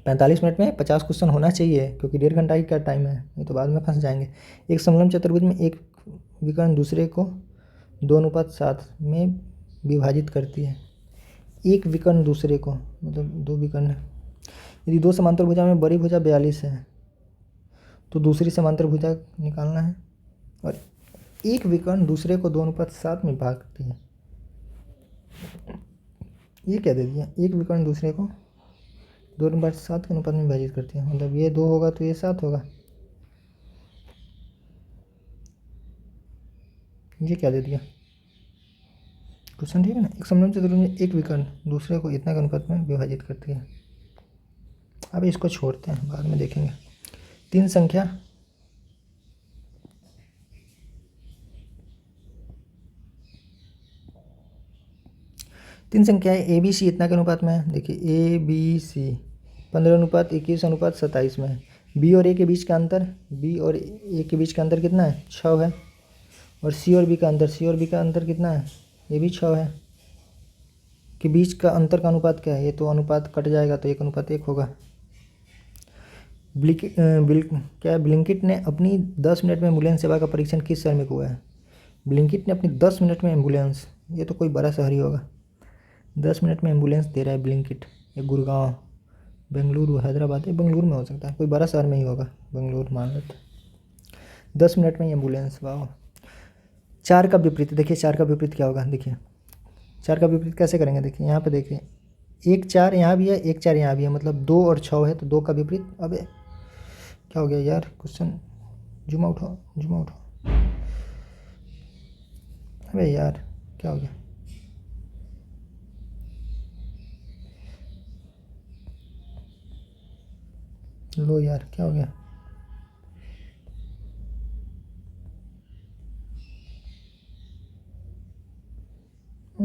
45 मिनट में 50 क्वेश्चन होना चाहिए, क्योंकि 1.5 घंटा ही का टाइम है, नहीं तो बाद में फंस जाएंगे। एक समलम चतुर्भुज में एक विकर्ण दूसरे को 2:7 में विभाजित करती है। एक विकर्ण दूसरे को, मतलब दो विकर्ण, यदि दो समांतर भुजा में बड़ी भुजा 42 है तो दूसरी समांतर भुजा निकालना है, और एक विकर्ण दूसरे को 2:7 में भागती है। ये क्या दे दिया, एक विकर्ण दूसरे को 2:7 के अनुपात में विभाजित करती है, मतलब ये 2 होगा तो ये 7 होगा। ये क्या दे दिया क्वेश्चन, ठीक है ना। एक समलम चतुर्भुज में एक विकर्ण दूसरे को इतना के अनुपात में विभाजित करती है। अब इसको छोड़ते हैं, बाद में देखेंगे। तीन संख्या है ABC इतना के अनुपात में है। देखिए ABC 15:21:27 में है। B और A के बीच का अंतर, B और A के बीच का अंतर कितना है, 6 है। और C और B का अंतर कितना है, ये भी 6 है। के बीच का अंतर का अनुपात क्या है, ये तो अनुपात कट जाएगा तो 1:1 होगा। ब्लिंकिट ने अपनी 10 मिनट में एम्बुलेंस सेवा का परीक्षण किस शहर में हुआ है। ब्लिंकिट ने अपनी 10 मिनट में एम्बुलेंस, ये तो कोई बड़ा शहर ही होगा। 10 मिनट में एम्बुलेंस दे रहा है ब्लिंकिट, ये गुड़गांव, बेंगलुरु, हैदराबाद, ये बेंगलुरु में हो सकता है, कोई बड़ा शहर में ही होगा, बेंगलुरु मान लेते। 10 मिनट में एम्बुलेंस, वाह। 4 का विपरीत, देखिए 4 का विपरीत क्या होगा, देखिए 4 का विपरीत कैसे करेंगे, देखिए यहाँ पे देखिए 1 4 यहाँ भी है, 1 4 यहाँ भी है, मतलब 2 और 6 है, तो 2 का विपरीत। अबे क्या हो गया यार, क्वेश्चन जूम आउट हो। अबे यार क्या हो गया, लो यार क्या हो गया,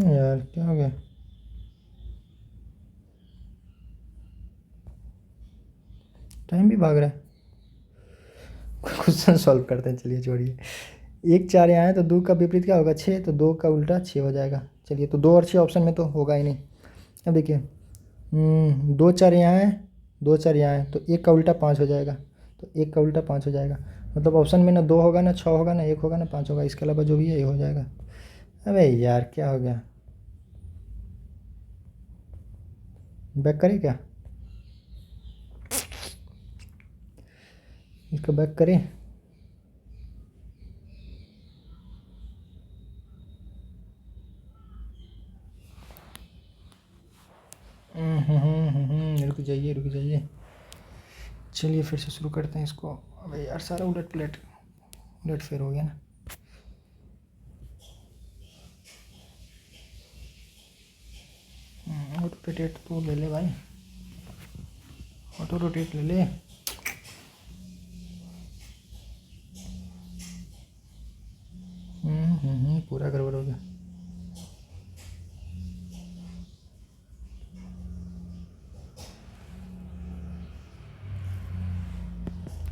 यार क्या हो गया, टाइम भी भाग रहा है। क्वेश्चन सॉल्व करते हैं, चलिए छोड़िए। 1 4 यहाँ है तो 2 का विपरीत क्या होगा, 6, तो 2 का उल्टा 6 हो जाएगा। चलिए, तो 2 और 6 ऑप्शन में तो होगा ही नहीं। अब देखिए 2 4 यहाँ है, 2 4 यहाँ है, तो 1 का उल्टा 5 हो जाएगा, तो 1 का उल्टा 5 हो जाएगा, मतलब ऑप्शन में ना 2 होगा, ना 6 होगा, ना 1 होगा, ना 5 होगा, इसके अलावा जो भी है ये हो जाएगा। अबे यार क्या हो गया, बैक करें क्या, इसको बैक करें। रुक जाइए, चलिए फिर से शुरू करते हैं इसको। अबे यार सारा उलट फेर हो गया ना। ऑटो रोटेट तो ले ले भाई, ऑटो रोटेट ले ले। पूरा गड़बड़ हो गया।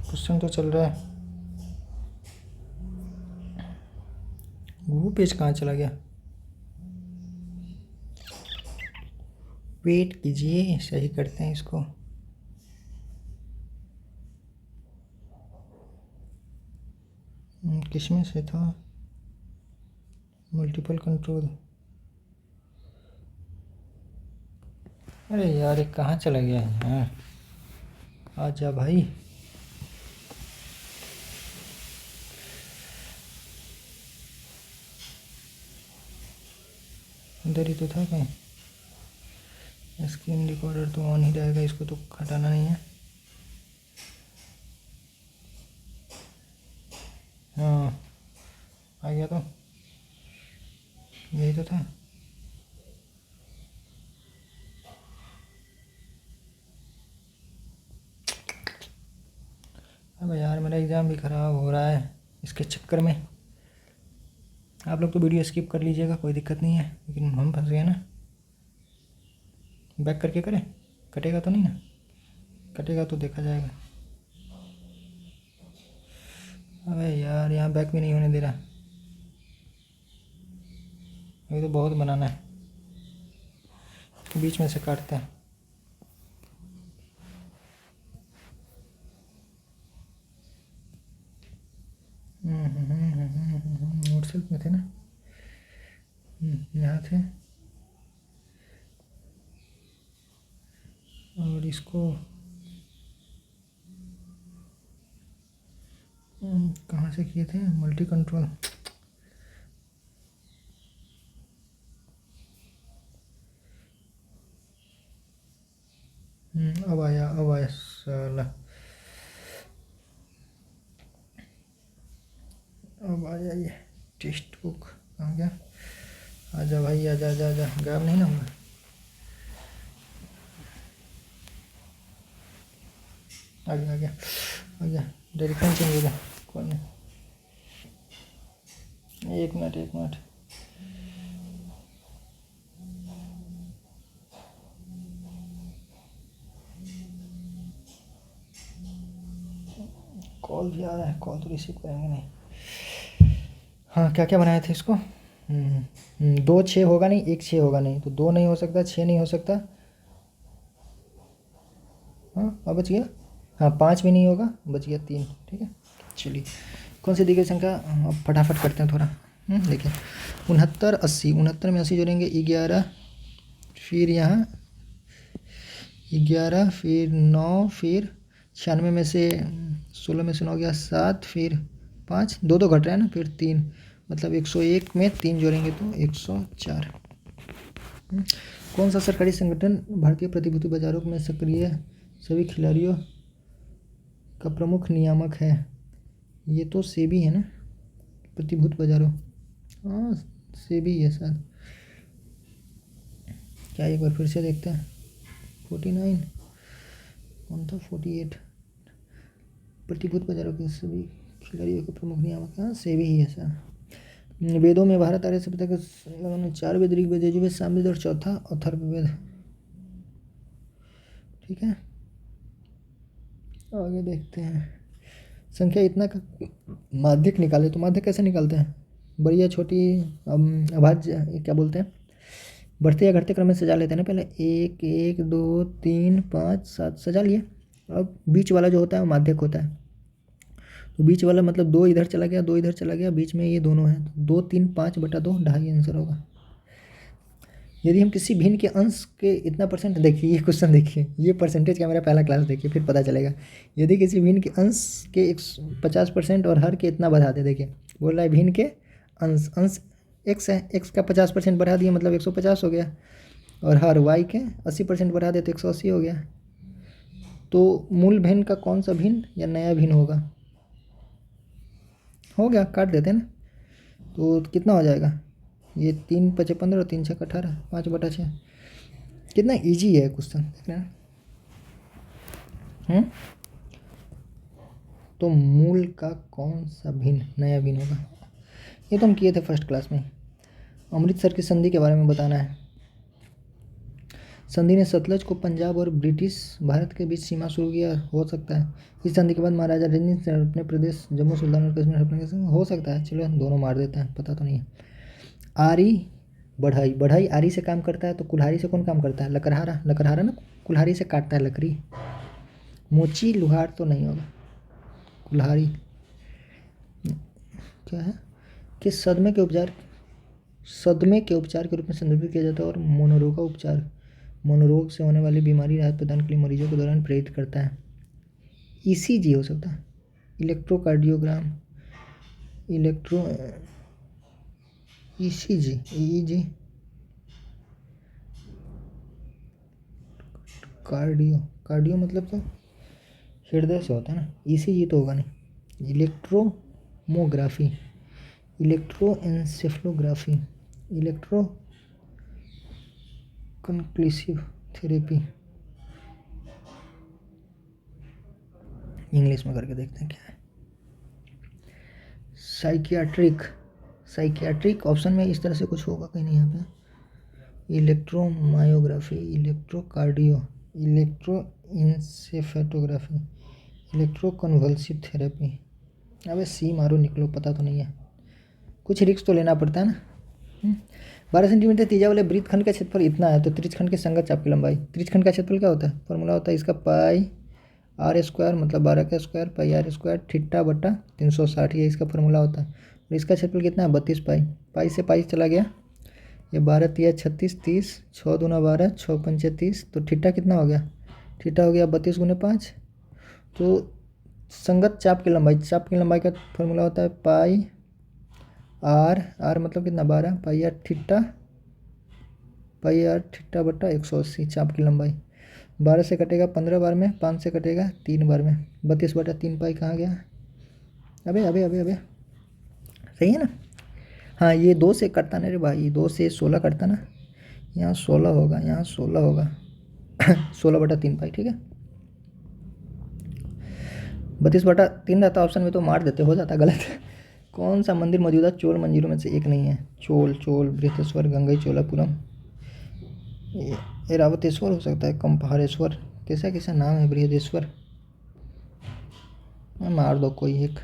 क्वेश्चन तो चल रहा है, वो पेज कहाँ चला गया, वेट कीजिए सही करते हैं इसको। किसमें से था, मल्टीपल कंट्रोल। अरे यार ये कहाँ चला गया है, आजा भाई। इधर ही तो था कहीं। स्क्रीन रिकॉर्डर तो ऑन ही रहेगा, इसको तो हटाना नहीं है। हाँ आ गया, तो यही तो था। अब यार मेरा एग्ज़ाम भी ख़राब हो रहा है इसके चक्कर में। आप लोग तो वीडियो स्किप कर लीजिएगा, कोई दिक्कत नहीं है, लेकिन हम फंस गए ना। बैक करके करें? कटेगा तो नहीं ना? कटेगा तो देखा जाएगा। अबे यार यहाँ बैक भी नहीं होने दे रहा। अभी तो बहुत बनाना है, बीच में से काटते हैं। नोट सेल्फ में थे ना, यहाँ थे। और इसको कहाँ से किए थे? Multi control. अब आया साला, अब आया ये टेक्स्ट बुक। कहाँ गया? आजा भाई, आजा आजा आजा, गायब नहीं ना होगा। आ गया आ गया आ गया। डायरेक्शन चेंज हो गया। कौन है? एक मिनट। कॉल भी आ रहा है, कॉल तो रिसीव करेंगे नहीं। हाँ, क्या क्या बनाए थे इसको? 2 6 होगा नहीं, 1 6 होगा नहीं, तो 2 नहीं हो सकता, 6 नहीं हो सकता। हाँ, अब बच गया। हाँ, 5 भी नहीं होगा, बच गया 3। ठीक है, चलिए कौन सी दी गई संख्या, अब फटाफट करते हैं थोड़ा। देखिए 69 80, 69 में 80 जोड़ेंगे 11, फिर यहाँ 11, फिर 9, फिर 96 में से 16 में से 9 गया 7, फिर 5, 2 2 घट रहा है ना, फिर 3, मतलब 101 में 3 जोड़ेंगे तो 104। कौन सा सरकारी संगठन भारतीय प्रतिभूति बाजारों में सक्रिय सभी खिलाड़ियों का प्रमुख नियामक है? ये तो सेबी है ना, प्रतिभूति बाजारों। हाँ, सेबी है सर। क्या एक बार फिर से देखते हैं। 49 कौन था? 48 प्रतिभूति बाजारों के सभी खिलाड़ियों के प्रमुख नियामक। हाँ, सेबी ही है सर। वेदों में भारत आर्य सभ्यता के 4 वेद, ऋग्वेद, यजुर्वेद, सामवेद और चौथा अथर्ववेद। ठीक है, आगे देखते हैं। संख्या इतना का माध्यक निकाले, तो माध्यक कैसे निकालते हैं? बड़ी या छोटी अभाज्य क्या बोलते हैं, बढ़ते या घटते क्रम में सजा लेते हैं ना। पहले 1 1 2 3 5 7 सजा लिए। अब बीच वाला जो होता है वो माध्यक होता है, तो बीच वाला मतलब 2 इधर चला गया, 2 इधर चला गया, बीच में ये दोनों हैं, 2 3 5/2 2.5 आंसर होगा। यदि हम किसी भिन्न के अंश के इतना परसेंट, देखिए ये क्वेश्चन, देखिए ये परसेंटेज का मेरा पहला क्लास देखिए, फिर पता चलेगा। यदि किसी भिन्न के अंश के 50% और हर के इतना बढ़ा दे, देखिए बोल रहा है भिन्न के अंश x है, x का 50% बढ़ा दिया मतलब 150 हो गया, और हर y के 80% बढ़ा दे तो 180 हो गया। तो मूल भिन्न का कौन सा भिन्न या नया भिन्न होगा? हो गया, काट देते हैं ना, तो कितना हो जाएगा? ये 3 5 15 और 3 6 18, 5/6। कितना इजी है क्वेश्चन, देख रहे हैं। तो मूल का कौन सा भिन्न नया भिन्न होगा? ये तो हम किए थे फर्स्ट क्लास में। अमृतसर की संधि के बारे में बताना है। संधि ने सतलज को पंजाब और ब्रिटिश भारत के बीच सीमा शुरू किया, हो सकता है। इस संधि के बाद महाराजा रंजीत सिंह अपने प्रदेश जम्मू सुल्तान और कश्मीर अपने, हो सकता है। चलो दोनों मार देते हैं, पता तो नहीं है। आरी बढ़ई, बढ़ई आरी से काम करता है, तो कुल्हाड़ी से कौन काम करता है? लकड़हारा, लकड़हारा ना कुल्हाड़ी से काटता है लकड़ी। मोची लुहार तो नहीं होगा, कुल्हाड़ी। क्या है कि सदमे के उपचार के रूप में संदर्भित किया जाता है, और मनोरोग का उपचार मनोरोग से होने वाली बीमारी राहत प्रदान के लिए मरीजों के दौरान प्रेरित करता है। ईसीजी हो सकता है, electrocardiogram, electro ECG, easy cardio मतलब तो हृदय से होता है ना, ईसीजी तो होगा नहीं। Electromyography, electroencephalography, electro conclusive therapy, English में करके देखते हैं क्या है। साइकियाट्रिक ऑप्शन में इस तरह से कुछ होगा कहीं नहीं यहाँ पे। Electromyography, electrocardio, electroencephalography, electroconvulsive therapy. अबे सी मारो निकलो, पता तो नहीं है, कुछ रिस्क तो लेना पड़ता है ना। 12 सेंटीमीटर तीजा वाले वृत्तखंड का क्षेत्रफल इतना है तो त्रिज्यखंड के संगत चाप की लंबाई। त्रिज्यखंड का क्षेत्रफल क्या होता है, फॉर्मूला होता है इसका पाई आर स्क्वायर, मतलब 12 का square pi R square theta बटा 360, ये इसका फॉर्मूला होता है। और इसका क्षेत्रफल कितना है 32 पाई। पाई से पाई चला गया, ये 12 तिया 36, 30, 6 दूना 12, 6 पंचे 30, तो थीटा कितना हो गया, थीटा हो गया 32 गुने 5। तो संगत चाप की लंबाई, चाप की लंबाई का फॉर्मूला होता है पाई आर मतलब कितना 12 पाई आर थीटा बटा 180 चाप की लंबाई। 12 से कटेगा 15 बार में, 5 से कटेगा 3 बार में, 32 बटा 3 पाई कहाँ गया। अबे अबे अबे अबे सही है ना। हाँ ये 2 से कटता ना रे भाई, 2 से 16 कटता ना, यहाँ 16 होगा, यहाँ 16 होगा 16 बटा 3 पाई, ठीक है। 32 बटा 3 रहता ऑप्शन में तो मार देते, हो जाता गलत। कौन सा मंदिर मौजूदा चोल मंदिरों में से एक नहीं है। चोल बृहदेश्वर, गंगई चोलापुरम, ऐरावतेश्वर हो सकता है, कंपहारेश्वर, कैसा कैसा नाम है, बृहदेश्वर, मार दो कोई एक।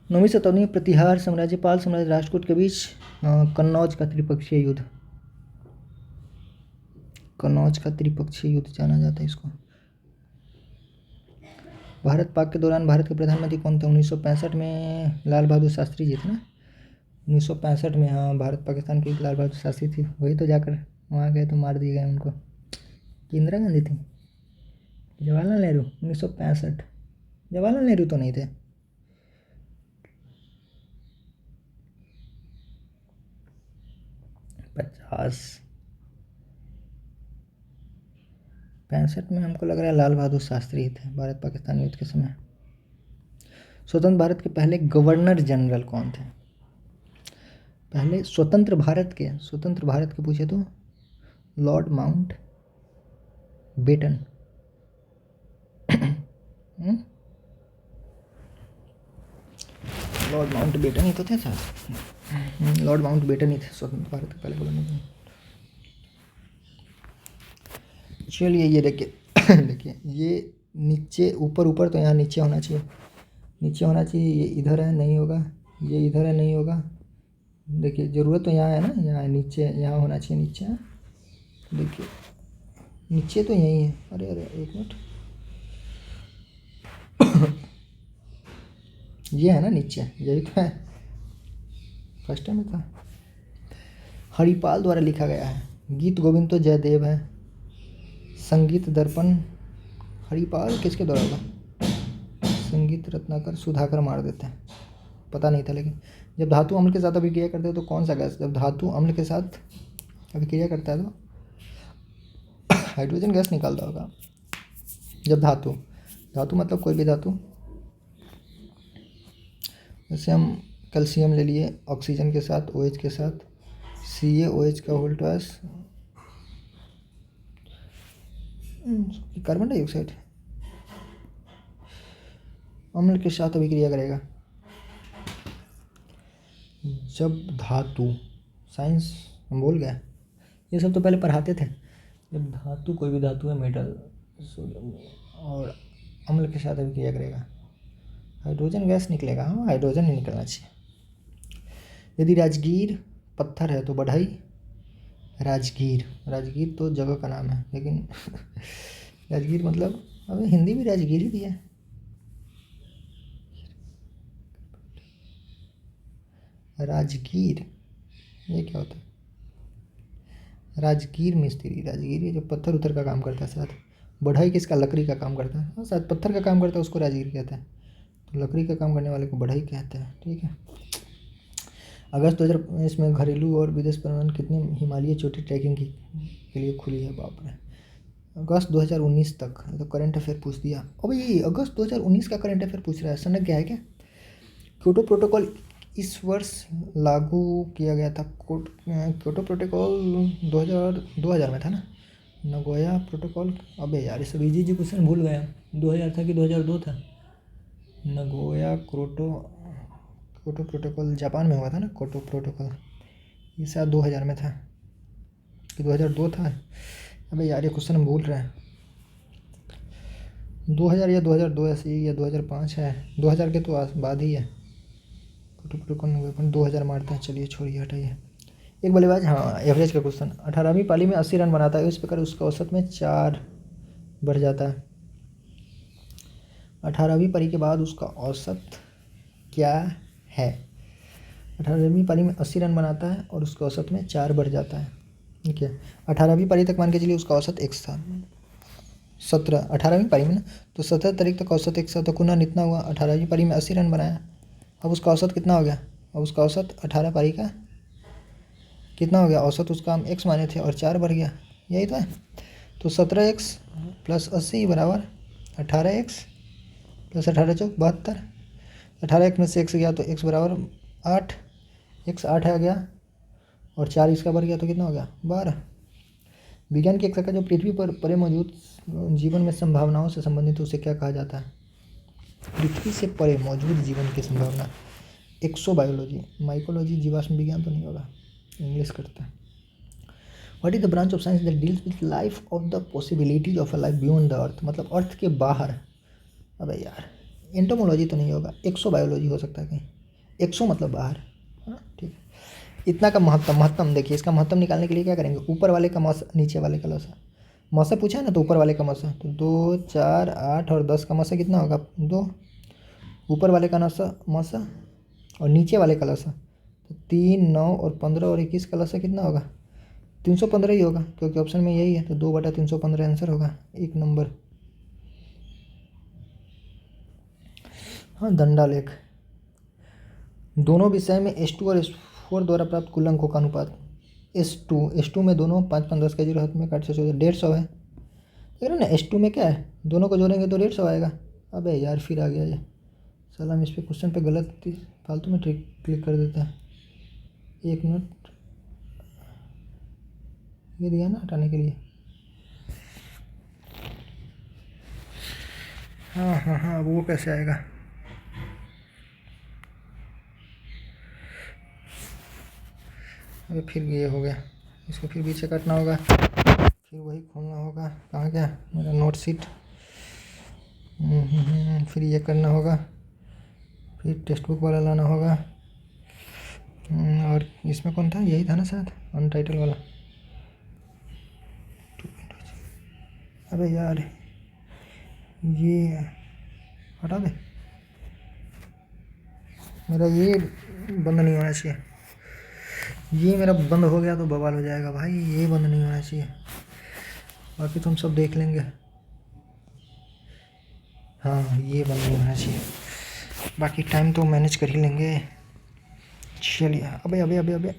9वीं शताब्दी में प्रतिहार साम्राज्य पाल साम्राज्य राष्ट्रकूट के बीच कन्नौज का त्रिपक्षीय युद्ध, कन्नौज का त्रिपक्षीय युद्ध जाना जाता है इसको। भारत पाक के दौरान भारत के प्रधानमंत्री कौन थे। 1965 में लाल बहादुर शास्त्री जी थे ना, 1965 में। हाँ भारत पाकिस्तान की लाल बहादुर शास्त्री थी, वही तो जाकर वहाँ गए तो मार दिए गए उनको। इंदिरा गांधी थी, जवाहरलाल नेहरू 1965, जवाहरलाल नेहरू तो नहीं थे। पचास 65 में हमको लग रहा है लाल बहादुर शास्त्री थे भारत पाकिस्तान युद्ध के समय। स्वतंत्र भारत के पहले गवर्नर जनरल कौन थे। पहले स्वतंत्र भारत के पूछे तो Lord Mountbatten. Lord Mountbatten ही तो थे शायद, लॉर्ड माउंट बेटन ही थे स्वतंत्र भारत के पहले गवर्नर। चलिए ये देखिए देखिए ये नीचे ऊपर तो यहाँ नीचे होना चाहिए, ये इधर है नहीं होगा, ये इधर है नहीं होगा। देखिए ज़रूरत तो यहाँ है ना, यहाँ नीचे, यहाँ होना चाहिए नीचे। देखिए नीचे तो यही है, अरे एक मिनट ये है ना नीचे, यही तो है, फर्स्ट टाइम था। हरिपाल द्वारा लिखा गया है। गीत गोविंद तो जयदेव है, संगीत दर्पण हरिपाल किसके द्वारा होगा। संगीत रत्नाकर सुधाकर मार देते हैं, पता नहीं था। लेकिन जब धातु अम्ल के साथ अभिक्रिया करते हो तो कौन सा गैस, जब धातु अम्ल के साथ अभिक्रिया करता है तो हाइड्रोजन गैस निकालता होगा। जब धातु मतलब कोई भी धातु, जैसे हम कैल्शियम ले लिए ऑक्सीजन के साथ OH के साथ, CaOH का होल ट्वाइस, कार्बन डाइऑक्साइड अम्ल के साथ अभिक्रिया करेगा। जब धातु, साइंस हम भूल गए, ये सब तो पहले पढ़ाते थे। जब धातु कोई भी धातु है मेटल और अम्ल के साथ अभिक्रिया करेगा, हाइड्रोजन गैस निकलेगा। हाँ हाइड्रोजन ही निकलना चाहिए। यदि राजगीर पत्थर है तो बढ़ई राजगीर तो जगह का नाम है, लेकिन राजगीर मतलब हमें हिंदी में राजगीर ही दिया है। राजगीर ये क्या होता है, राजगीर मिस्त्री, राजगीर जो पत्थर उत्थर का काम करता है। शायद बढ़ई किसका, लकड़ी का काम करता है। हाँ शायद पत्थर का काम करता है उसको राजगीर कहते हैं, तो लकड़ी का काम करने वाले को बढ़ई कहते हैं, ठीक है। अगस्त 2019 में घरेलू और विदेश परिवहन कितनी हिमालयी चोटी ट्रैकिंग के लिए खुली है। बाप रे, अगस्त 2019 तक, तो करंट अफेयर पूछ दिया। अब ये अगस्त 2019 का करंट अफेयर पूछ रहा है, सनक क्या है क्या। क्योटो प्रोटोकॉल इस वर्ष लागू किया गया था। क्योटो प्रोटोकॉल 2000 में था ना, नगोया प्रोटोकॉल, अबे यार ये सब इजी जी क्वेश्चन भूल गए हम। 2000 था कि 2002 था? नगोया कोटो प्रोटोकॉल जापान में हुआ था ना, कोटो प्रोटोकॉल। ये शायद 2000 में था कि 2002 था। अबे यार ये क्वेश्चन हम भूल रहे हैं। 2000 या 2002 ऐसे ही, या 2005 है। 2000 के तो बाद ही है। कोटो प्रोटोकॉल अपन 2000 मारते हैं। चलिए छोड़िए, हटाइए। एक बल्लेबाज, हाँ एवरेज का क्वेश्चन, 18वीं पारी में 80 रन बनाता है, इस प्रकार उसका औसत में 4 बढ़ जाता है। 18वीं पारी के बाद उसका औसत क्या है? 18वीं पारी में 80 रन बनाता है और उसके औसत में 4 बढ़ जाता है। ठीक है, 18वीं पारी तक मान के चलिए उसका औसत x था। 18वीं पारी में ना, तो 17 तारीख तक औसत x था, तो कुना इतना हुआ। 18वीं पारी में 80 रन बनाया, अब उसका औसत कितना हो गया? अब उसका औसत 18 पारी का कितना हो गया? औसत उसका हम x माने थे और 4 बढ़ गया, यही तो है। तो 17x प्लस 80 बराबर 18x प्लस 18 चौक 72। 18x में से x गया तो x बराबर 8, x 8 आ गया और 4 इसका बढ़ गया तो कितना हो गया? 12। विज्ञान की एक शाखा जो पृथ्वी पर परे मौजूद जीवन में संभावनाओं से संबंधित, उसे क्या कहा जाता है? पृथ्वी से परे मौजूद जीवन की संभावना। एक्सोबायोलॉजी, माइकोलॉजी, जीवाश्म विज्ञान तो नहीं होगा, इंग्लिश करते हैं। What is the branch of science that deals with life of the possibilities of a life beyond the earth, मतलब अर्थ के बाहर। अबे यार एंटोमोलॉजी तो नहीं होगा, एक्सोबायोलॉजी हो सकता है कहीं। एक्सो मतलब बाहर, हाँ ठीक है। इतना का महत्तम देखिए, इसका महत्तम निकालने के लिए क्या करेंगे? ऊपर वाले का मौसा, नीचे वाले का लौसा। मौसा पूछा है ना, तो ऊपर वाले का मौसा, तो 2, 4, 8 और 10 का मौसा कितना होगा? 2। ऊपर वाले का मौसा और नीचे वाले का लौसा, तो 3, 9 और 15 और 21 का लौसा कितना होगा? 315 ही होगा, क्योंकि ऑप्शन में यही है, तो 2/315 आंसर होगा, 1 नंबर। हाँ, दंडालेख। दोनों विषय में S2 और S4 द्वारा प्राप्त कुल अंकों का अनुपात। S2 में दोनों 5 5 10 का 0 हाथ में काट से 150 है। देख रहे हो ना, S2 में क्या है, दोनों को जोड़ेंगे तो 150 आएगा। अबे यार फिर आ गया ये साला, हम इस पे क्वेश्चन पे गलत फालतू में क्लिक कर देते हैं। 1 मिनट, ये दिया ना हटाने के लिए। हाँ हाँ हाँ, अब वो कैसे आएगा? अबे फिर ये हो गया, इसको फिर बीच से काटना होगा, फिर वही खोलना होगा। कहाँ गया मेरा नोट सीट? फिर ये करना होगा, फिर टेक्स्ट बुक वाला लाना होगा। और इसमें कौन था? यही था ना शायद, अनटाइटल वाला। अबे यार ये हटा दे, मेरा ये बंद नहीं होना चाहिए। ये मेरा बंद हो गया तो बवाल हो जाएगा भाई, ये बंद नहीं होना चाहिए। बाकी तुम सब देख लेंगे। हाँ ये बंद नहीं होना चाहिए, बाकी टाइम तो मैनेज कर ही लेंगे। चलिए, अबे अबे अबे अबे,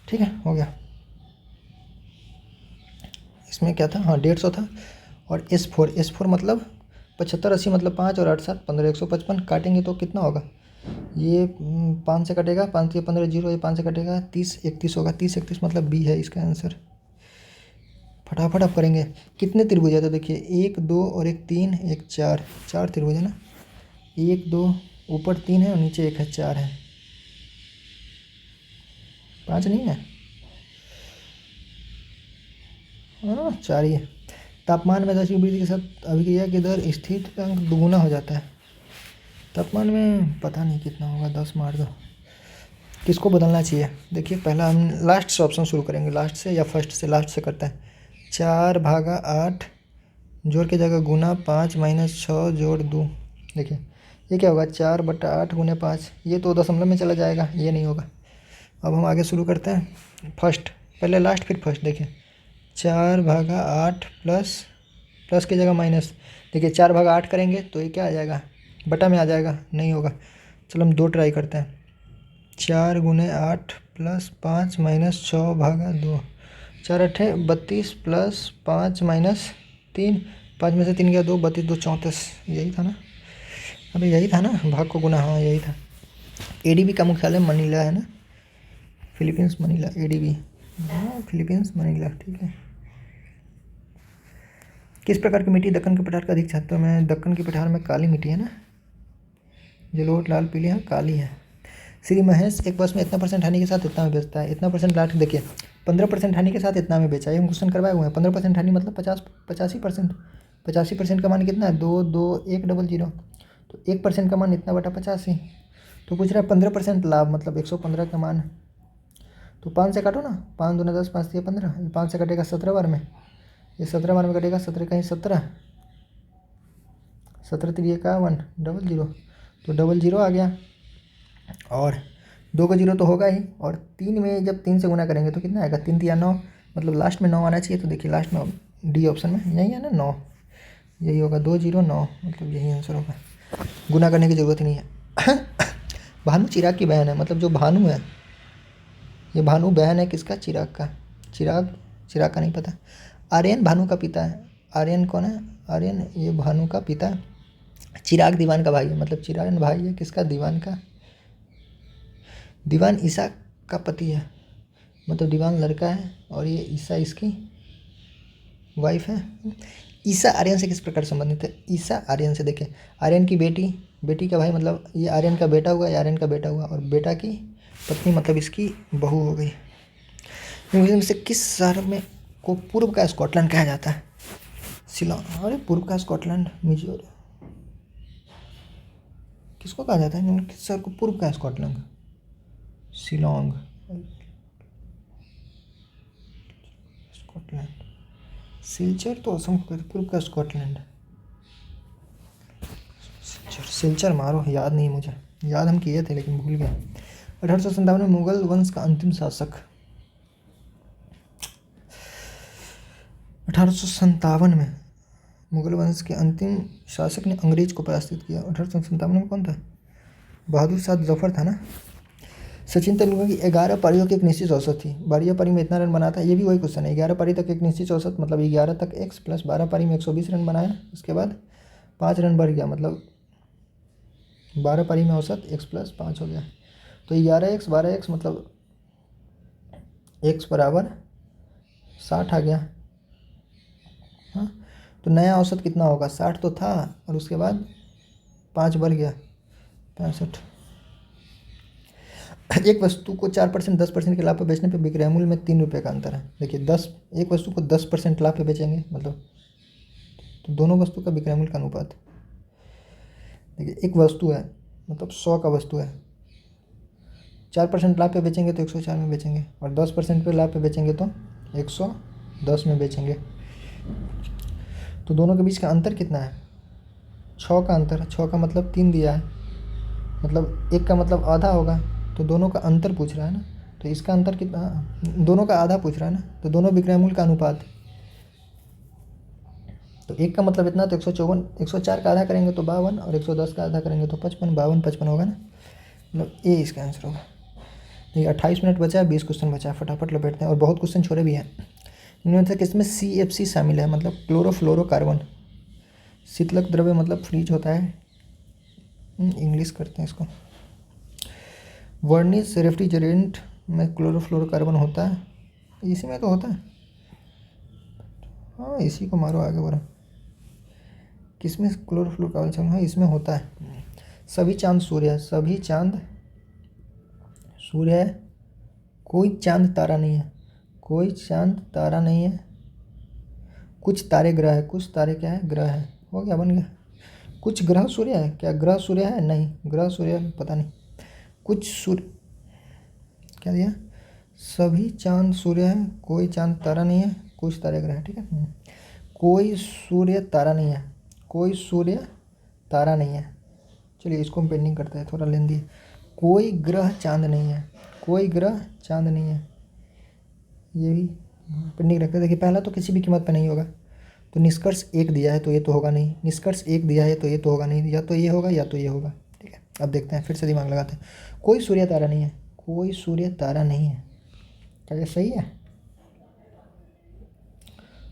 ठीक है हो गया। इसमें क्या था? हाँ 150 था। और S4 मतलब 75 80 मतलब 5 और 8 7 15 155 काटेंगे तो कितना होगा? ये 5 से कटेगा, 5 से 15 0, ये 5 से कटेगा 30 31 होगा। 30 31 मतलब B है इसका आंसर। फटाफट आप करेंगे। कितने त्रिभुज है? तो देखिए 1 2 और एक 3 एक 4, 4 त्रिभुज है ना। 1 2, ऊपर 3 है और नीचे 1 है, 4 है। 5 नहीं है, हाँ 4 ही है। तापमान में 10 की वृद्धि के साथ अभिक्रिया की दर स्थिर अंक दुगुना हो जाता है। तापमान में पता नहीं कितना होगा, 10 मार दो। किसको बदलना चाहिए? देखिए पहला हम लास्ट से ऑप्शन शुरू करेंगे, लास्ट से या फर्स्ट से? लास्ट से करते हैं। 4/8 जोड़ के जगह गुना 5 - 6 जोड़ 2। देखिए ये क्या होगा? 4/8 × 5, ये तो दशमलव में चला जाएगा, ये नहीं होगा। अब हम आगे शुरू करते हैं। फर्स्ट पहले लास्ट फिर फर्स्ट। देखिए 4/8 प्लस की जगह माइनस। देखिए 4/8 करेंगे तो ये क्या आ जाएगा? बटा में आ जाएगा, नहीं होगा। चलो हम 2 ट्राई करते हैं। 4 × 8 + 5 - 6/2। 4 8 32 + 5 - 3, 5 में से 3 गया 2, 32 2 34, यही था ना? अबे यही था ना, भाग को गुना, हाँ यही था। ADB का मुख्यालय मनीला है ना, फिलीपींस मनीला। ADB हाँ फिलीपींस मनीला, ठीक है। किस प्रकार की मिट्टी दक्कन के पठार का अधिक छात्र में? दक्कन के पठार में काली मिट्टी है ना, जलोढ़ लाल पीली है, काली है। श्री महेश एक वर्ष में इतना परसेंट हानि के साथ इतना में बेचता है। इतना परसेंट लाट देखिए 15% हानि के साथ इतना में बेचा, ये हम क्वेश्चन करवाए हुए हैं। 15% हानि मतलब 85%। 85% का मान कितना है? 22100। तो 1% का मान इतना बटा 85। तो पूछ रहा है 15% लाभ मतलब 115 का मान। तो 5 से काटो ना, 5 दूना 10, 5 3 15, ये 5 से कटेगा 17 बार में, ये 17 बार में कटेगा, 17 कहीं 17, 17 3 51, 00, तो 00 आ गया। और 2 का 0 तो होगा ही, और 3 में जब 3 से गुना करेंगे तो कितना आएगा? 3 3 9, मतलब लास्ट में 9 आना चाहिए। तो देखिए लास्ट में डी ऑप्शन में यही है ना, 9, यही होगा 209, मतलब यही आंसर होगा। गुना करने की ज़रूरत ही नहीं है। भानु चिराग की बहन है, मतलब जो भानु है, ये भानु बहन है किसका? चिराग का। चिराग का नहीं पता। आर्यन भानु का पिता है। आर्यन कौन है? आर्यन ये भानु का पिता। चिराग दीवान का भाई है, मतलब चिराग भाई है किसका? दीवान का। दीवान ईसा का पति है, मतलब दीवान लड़का है और ये ईसा इसकी वाइफ है। ईसा आर्यन से किस प्रकार संबंधित है? ईसा आर्यन से, देखिए आर्यन की बेटी का भाई, मतलब ये आर्यन का बेटा हुआ, ये आर्यन का बेटा हुआ, और बेटा की पत्नी मतलब इसकी बहू हो गई। म्यूजियम से किस शहर में को पूर्व का स्कॉटलैंड कहा जाता है? शिलोंग। अरे पूर्व का स्कॉटलैंड मिजोरम किसको कहा जाता है? किस शहर को पूर्व का स्कॉटलैंड? शिलोंग, स्कॉटलैंड। सिलचर तो असम को कहते, पूर्व का स्कॉटलैंड। सिलचर मारो, याद नहीं मुझे, याद हम किए थे लेकिन भूल गए। 1857 में मुगल वंश का अंतिम शासक। 1857 में मुगल वंश के अंतिम शासक ने अंग्रेज को पराजित किया। 1857 में कौन था? बहादुर शाह जफर था ना। सचिन तेंदुलकर की 11 पारियों की एक निश्चित औसत थी। 12 पारी में इतना रन बनाता है, ये भी वही क्वेश्चन है। 11 पारी तक एक निश्चित औसत, मतलब 11 तक x प्लस 12 पारी में 120 रन बनाया, उसके बाद 5 रन बढ़ गया, मतलब 12 पारी में औसत x प्लस 5 हो गया। तो 11x 12x मतलब x बराबर 60 आ गया। हाँ, तो नया औसत कितना होगा? 60 तो था और उसके बाद 5 बढ़ गया, 65। एक वस्तु को 4% 10% के लाभ पर बेचने पर विक्रय मूल्य में 3 रुपये का अंतर है। देखिए 10, एक वस्तु को 10% लाभ पे बेचेंगे, मतलब तो दोनों वस्तु का विक्रय मूल्य का अनुपात। देखिए एक वस्तु है, मतलब 100 का वस्तु है, 4% लाभ पे बेचेंगे तो 104 में बेचेंगे, और 10% पे लाभ पे बेचेंगे तो 110 में बेचेंगे। तो दोनों के बीच का अंतर कितना है? 6 का अंतर। 6 का मतलब 3 दिया है, मतलब 1 का मतलब आधा होगा, तो दोनों का अंतर पूछ रहा है ना। तो इसका अंतर कितना? दोनों का आधा पूछ रहा है ना, तो दोनों विक्रय मूल्य का अनुपात। तो 1 का मतलब इतना, तो 154, 104 का आधा करेंगे तो 52, और 110 का आधा करेंगे तो 55, 52 55 होगा ना, मतलब ए इसका आंसर होगा। देखिए 28 मिनट बचा है, 20 क्वेश्चन बचा है, फटाफट लपेटते हैं, और बहुत क्वेश्चन छोड़े भी हैं। इनमें से किसमें CFC शामिल है? मतलब क्लोरोफ्लोरोकार्बन। शीतलक द्रव्य मतलब फ्रीज होता है, इंग्लिश करते हैं इसको। वर्निश रेफ्रिजरेंट में क्लोरोफ्लोरोकार्बन होता है, इसी में तो होता है। हाँ इसी को मारो, आगे बढ़ो। किसमें क्लोरोफ्लोरोकार्बन? हाँ इसमें होता है। सभी चांद सूर्य है, सभी चांद सूर्य है, कोई चांद तारा नहीं है, कोई चांद तारा नहीं है। कुछ तारे ग्रह है, कुछ तारे क्या है? ग्रह है। हो गया, बन गया। कुछ ग्रह सूर्य है, क्या ग्रह सूर्य है? नहीं, ग्रह सूर्य पता नहीं। कुछ सूर्य क्या दिया? सभी चांद सूर्य है, कोई चांद तारा नहीं है, कुछ तारे ग्रह है, ठीक है। कोई सूर्य तारा नहीं है, कोई सूर्य तारा नहीं है। चलिए इसको हम पेंडिंग करते हैं, थोड़ा लेंदी है। कोई ग्रह चांद नहीं है, कोई ग्रह चांद नहीं है, ये भी पेंडिंग रखते हैं। देखिए पहला तो किसी भी कीमत पे नहीं होगा, तो निष्कर्ष 1 दिया है तो ये तो होगा नहीं, निष्कर्ष 1 दिया है तो ये तो होगा नहीं, या तो ये होगा या तो ये होगा, ठीक है। अब देखते हैं, फिर से दिमाग लगाते हैं। कोई सूर्य तारा नहीं है, कोई सूर्य तारा नहीं है, क्या ये सही है?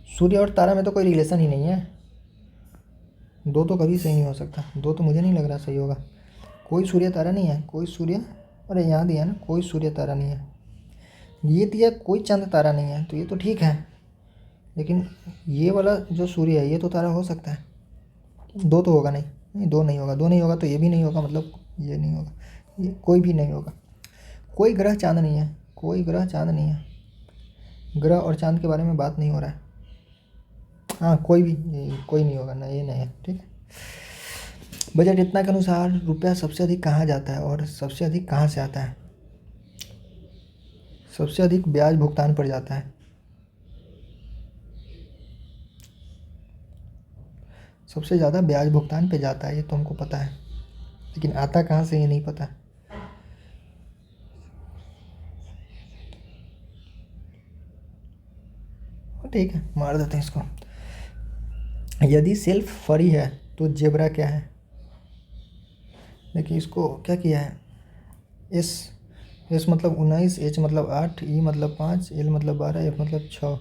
सूर्य और तारा में तो कोई रिलेशन ही नहीं है, दो तो कभी सही नहीं हो सकता, दो तो मुझे नहीं लग रहा सही होगा। कोई सूर्य तारा नहीं है, कोई सूर्य, अरे यहाँ दिया ना कोई सूर्य तारा नहीं है, ये दिया कोई चंद तारा नहीं है, तो ये तो ठीक है। लेकिन ये वाला जो सूर्य है ये तो तारा हो सकता है। दो तो होगा नहीं, नहीं दो नहीं होगा, दो नहीं होगा तो ये भी नहीं होगा, मतलब ये नहीं होगा, ये कोई भी नहीं होगा। कोई ग्रह चांद नहीं है, कोई ग्रह चांद नहीं है। ग्रह और चांद के बारे में बात नहीं हो रहा है। हाँ कोई भी कोई नहीं होगा ना, ये नहीं है, ठीक है। बजट इतना के अनुसार रुपया सबसे अधिक कहाँ जाता है और सबसे अधिक कहाँ से आता है? सबसे अधिक ब्याज भुगतान पर जाता है। सबसे ज़्यादा ब्याज भुगतान पे जाता है, ये तो हमको पता है, लेकिन आता कहाँ से ये नहीं पता। ठीक है, मार देते हैं इसको। यदि सेल्फ फरी है तो जेब्रा क्या है? देखिए इसको क्या किया है, एस, एस मतलब 19, एच मतलब 8, ई मतलब 5, एल मतलब 12, एफ मतलब 6,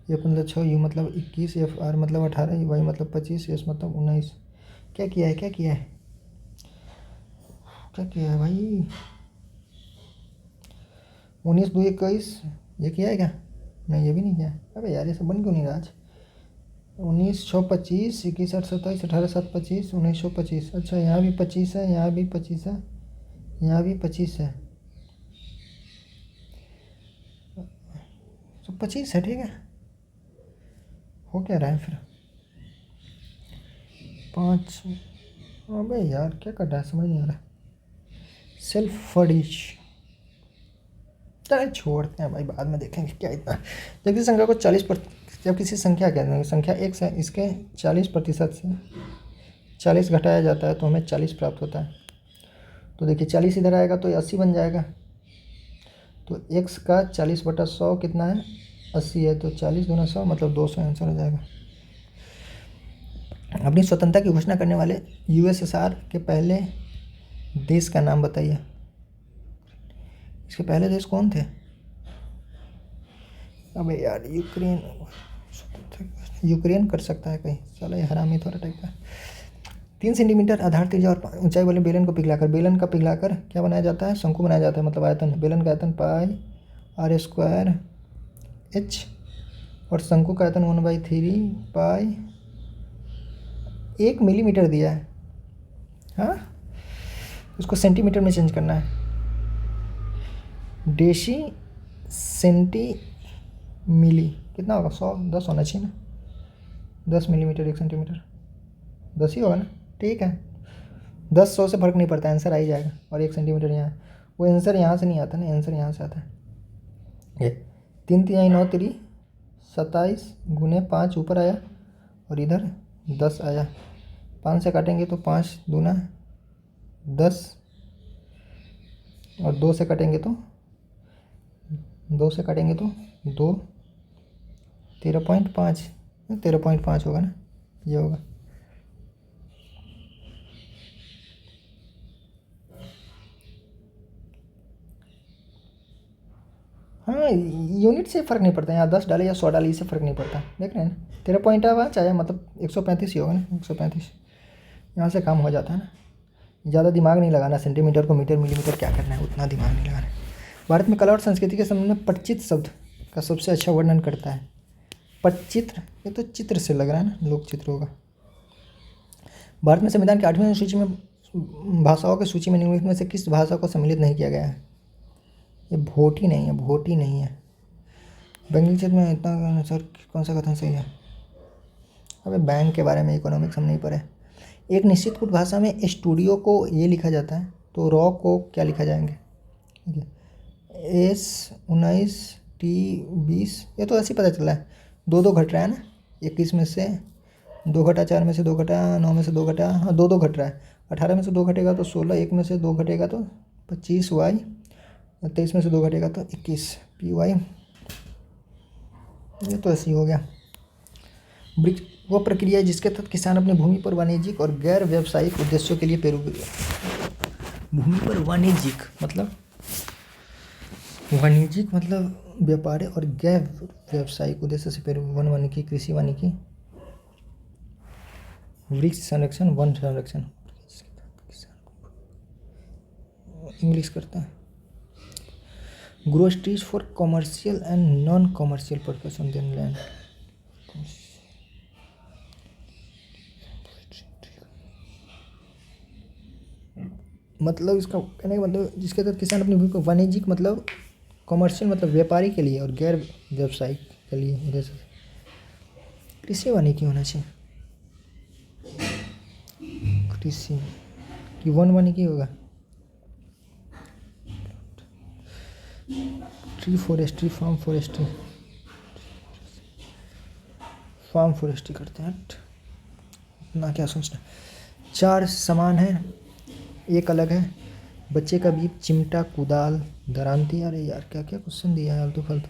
एफ मतलब 6, यू मतलब 21, एफ आर मतलब 18, वाई मतलब 25, एस मतलब 19। क्या किया है, क्या किया है, क्या किया है भाई? 19 2 21 ये किया है क्या? नहीं ये भी नहीं किया है। अबे यार ये सब बन क्यों नहीं रहा आज? 19 6 25, 21 8 27, 18 7 25, 19 25। अच्छा यहाँ भी 25 है, यहाँ भी 25 है, यहाँ भी 25 है, तो 25 है, ठीक है। हो क्या रहा है फिर? 5। अबे यार क्या कर रहा है, समझ नहीं आ रहा। सेल्फ फर्निश, चलो छोड़ते हैं भाई, बाद में देखेंगे क्या इतना। जब किसी संख्या को 40 पर, जब किसी संख्या कहते हैं संख्या एक से इसके 40% से 40 घटाया जाता है तो हमें 40 प्राप्त होता है। तो देखिए 40 इधर आएगा तो ये 80 बन जाएगा। तो x का 40/100 कितना है? 80 है, तो 40 गुना 100 मतलब 200 आंसर हो जाएगा। अपनी स्वतंत्रता की घोषणा करने वाले यूएसएसआर के पहले देश का नाम बताइए। इसके पहले देश कौन थे? अबे यार यूक्रेन, यूक्रेन कर सकता है कहीं, साला ये हरामी थोड़ा टाइप का। 3 सेंटीमीटर आधार त्रिज्या और ऊंचाई वाले बेलन को पिघलाकर, बेलन का पिघलाकर क्या बनाया जाता है? शंकु बनाया जाता है, मतलब आयतन। बेलन का आयतन पाई आर स्क्वायर एच और शंकु का आयतन 1/3 पाई 1 मिलीमीटर दिया है। हाँ उसको सेंटीमीटर में चेंज करना है। डेशी सेंटी मिली कितना होगा? 100 10 होना चाहिए ना, 10 मिलीमीटर 1 सेंटीमीटर, 10 ही होगा ना, ठीक है। 10 100 से फर्क नहीं पड़ता, आंसर आ ही जाएगा। और 1 सेंटीमीटर यहाँ, वो आंसर यहाँ से नहीं आता ना, आंसर यहाँ से आता है। ये 3 3 9 3 27 गुने 5 ऊपर आया और इधर 10 आया। 5 से काटेंगे तो 5 दूना 10 और 2 से काटेंगे तो 2 13.5, 13.5 होगा ना, ये होगा। हाँ यूनिट से फ़र्क नहीं पड़ता, यहाँ 10 डाले या 100 डाले इससे फ़र्क नहीं पड़ता, देख रहे हैं ना। 13.5 आया मतलब 135 ही होगा ना, 135। यहाँ से काम हो जाता है ना, ज़्यादा दिमाग नहीं लगाना, सेंटीमीटर को मीटर मिलीमीटर क्या करना है, उतना दिमाग नहीं लगाना। भारत में कला और संस्कृति के संबंध में पटचित्र शब्द का सबसे अच्छा वर्णन करता है। पटचित्र, ये तो चित्र से लग रहा है ना, लोक चित्र होगा। भारत में संविधान की 8वीं सूची में भाषाओं की सूची में निम्नलिखित में से किस भाषा को सम्मिलित नहीं किया गया है? ये भोटी नहीं है, भोटी नहीं है। बैंकिंग क्षेत्र में इतना सर कौन सा कथन सही है? अबे बैंक के बारे में इकोनॉमिक्स हम नहीं पढ़े। एक निश्चित कुछ भाषा में स्टूडियो को ये लिखा जाता है तो रॉ को क्या लिखा जाएंगे? ठीक है, S19 T20, ये तो ऐसे ही पता चला है। 2 2 घट रहा है ना, 21 में से 2 घटा, 4 में से 2 घटा, 9 में से 2 घटा, हाँ 2 2 घट रहा है। 18 में से 2 घटेगा तो 16, 1 में से 2 घटेगा तो 25y, 23 में से 2 घटेगा तो 21 py। ये तो ऐसे ही हो गया। वृक्ष वो प्रक्रिया है जिसके तहत किसान अपनी भूमि पर वाणिज्यिक और गैर व्यावसायिक उद्देश्यों के लिए भूमि पर वाणिज्यिक मतलब व्यापार और गैर व्यावसायिक उद्देश्य से वन वानिकी, कृषि वानिकी, वृक्ष संरक्षण, वन संरक्षण इंग्लिश करता है। Grows trees for commercial and non commercial purpose on their land. मतलब इसका कहने का मतलब जिसके तहत किसान अपनी भूमि को वाणिज्यिक मतलब कॉमर्शियल मतलब व्यापारी के लिए और गैर व्यावसायिक के लिए जैसे कृषि वानिकी होना चाहिए। कृषि कि वन वानिकी होगा। ट्री फॉरेस्ट्री फार्म फॉरेस्ट्री करते हैं। इतना क्या सोचना। 4 समान है, एक अलग है। बच्चे का बीप चिमटा कुदाल दरांती। अरे यार क्या क्या क्वेश्चन दिया है आलतू फालतू।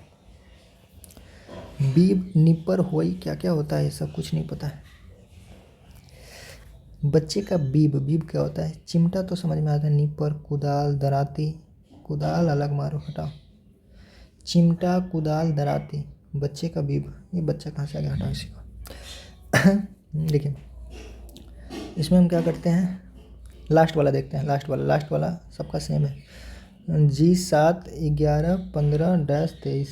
बीब निपर होई क्या क्या होता है, ये सब कुछ नहीं पता है। बच्चे का बीब क्या होता है। चिमटा तो समझ में आता है। निपर कुदाल दराती, कुदाल अलग मारो हटाओ। चिमटा कुदाल दराती, बच्चे का बीब, ये बच्चा कहाँ से आ गया, हटाओ इसी को। देखिए इसमें हम क्या करते हैं, लास्ट वाला देखते हैं। लास्ट वाला सबका सेम है। जी 7 11 15 -23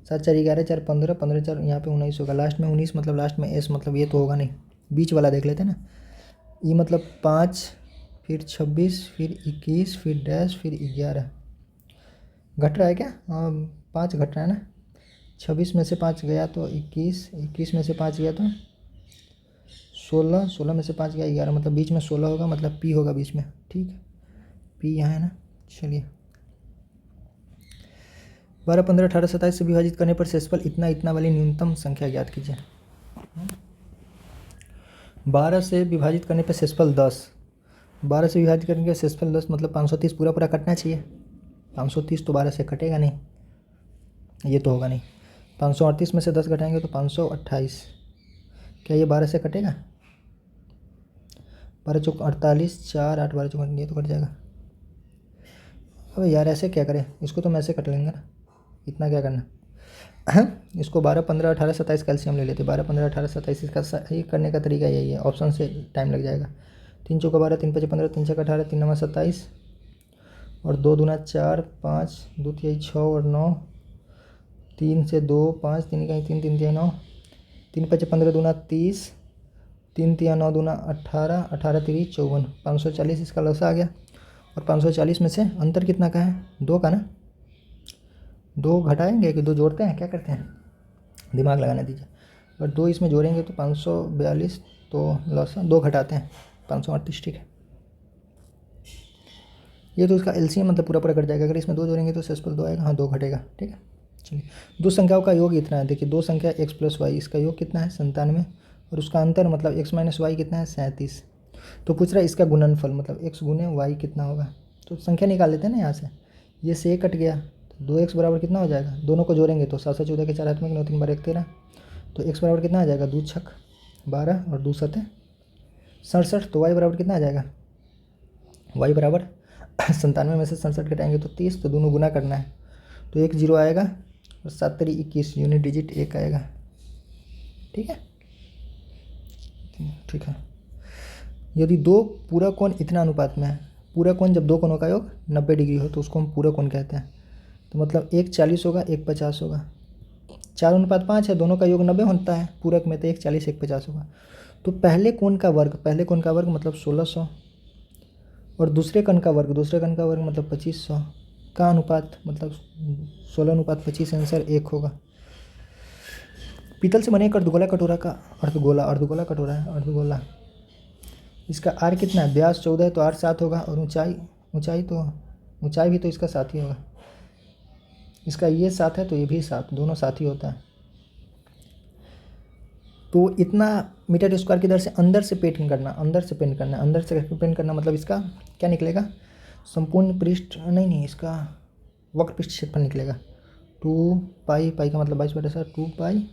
7 4 11 4 15 15 4 यहाँ पे 19 होगा। लास्ट में 19 मतलब लास्ट में एस मतलब ये तो होगा नहीं। बीच वाला देख लेते हैं ना। ये मतलब 5 फिर 26 फिर 21 फिर डैश फिर 11 घट रहा है क्या। 5 घट रहा है ना। 26 में से 5 गया तो 21 में से 5 गया तो 16 में से 5 गया 11 मतलब बीच में 16 होगा मतलब पी होगा बीच में। ठीक है पी यहाँ है ना। चलिए 12 15 18 27 से विभाजित करने पर शेषफल इतना वाली न्यूनतम संख्या ज्ञात कीजिए। 12 से विभाजित करने पर शेषफल 10। 12 से विभाजित करने के शेषफल 10 मतलब 530 पूरा कटना चाहिए। 530 तो 12 से कटेगा नहीं, ये तो होगा नहीं। 538 में से 10 घटाएंगे तो 528। क्या ये 12 से कटेगा। 12 चौक 48 4 8 12 चौक ये तो कट जाएगा। अबे यार ऐसे क्या करें, इसको तो मैं ऐसे कट लेंगे ना, इतना क्या करना। इसको 12 15 18 27 कैल्शियम ले लेते। 12 15 18 27 इसका सही करने का तरीका यही है। ऑप्शन से टाइम लग जाएगा। 3 चौका 12 3 5 15 3 छक्का 18 3 9 27 और 2 दूना 4 5 2 तिहाई 6 और 9 3 से 2 5 3 इकाई 3 3 तिहाई 9 3 5 15 दूना 30 3 तिहाई 9 दूना 18 18 तिरी 54 540 इसका लसा आ गया। और 540 में से अंतर कितना का है, 2 का ना। 2 घटाएंगे कि 2 जोड़ते हैं, क्या करते हैं, दिमाग लगाने दीजिए। और 2 इसमें जोड़ेंगे तो 542 तो लॉस 2 घटाते हैं 538। ठीक है ये तो इसका एलसीएम मतलब पूरा कट जाएगा। अगर इसमें 2 जोड़ेंगे तो शेषफल 2 आएगा। हाँ 2 घटेगा। ठीक है चलिए दो संख्याओं का योग इतना है। देखिए 2 संख्या x + y, इसका योग कितना है 97 और उसका अंतर मतलब x - y कितना है 37। तो पूछ रहा है इसका गुणनफल मतलब x गुने y कितना होगा। तो संख्या निकाल लेते हैं ना यहाँ से। ये से कट गया तो 2x बराबर कितना हो जाएगा, दोनों को जोड़ेंगे तो 7 14 के 4 हाथ में 9 3 12 1 13। तो x बराबर कितना आ जाएगा 2 छक 12 और 2 7 67। तो y बराबर कितना आ जाएगा, y बराबर 97 में से 67 घटाएंगे तो 30। तो दोनों गुना करना है तो 1 0 आएगा और 7 3 21 यूनिट डिजिट 1 आएगा। ठीक है ठीक है। यदि 2 पूरा कोण इतना अनुपात में है, पूरा कोण जब 2 कोणों का योग 90 डिग्री हो तो उसको हम पूरा कोण कहते हैं। तो मतलब 1 40 होगा 1 50 होगा। 4:5 है, दोनों का योग 90 होता है पूरक में, तो 1 40 1 50 होगा। तो पहले कोण का वर्ग मतलब 1600 और दूसरे कोण का वर्ग मतलब 2500 का अनुपात मतलब 16:25 आंसर 1 होगा। पीतल से बने एक अर्धगोला कटोरा का अर्धगोला कटोरा है अर्धगोला। इसका आर कितना है, व्यास 14 है तो आर 7 होगा और ऊंचाई भी तो इसका 7 ही होगा। इसका ये 7 है तो ये भी 7, दोनों 7 ही होता है। तो इतना मीटर स्क्वायर की दर से अंदर से पेंट करना मतलब इसका क्या निकलेगा, संपूर्ण पृष्ठ नहीं इसका वक्र पृष्ठ क्षेत्रफल निकलेगा। 2 पाई का मतलब 22/7 2 पाई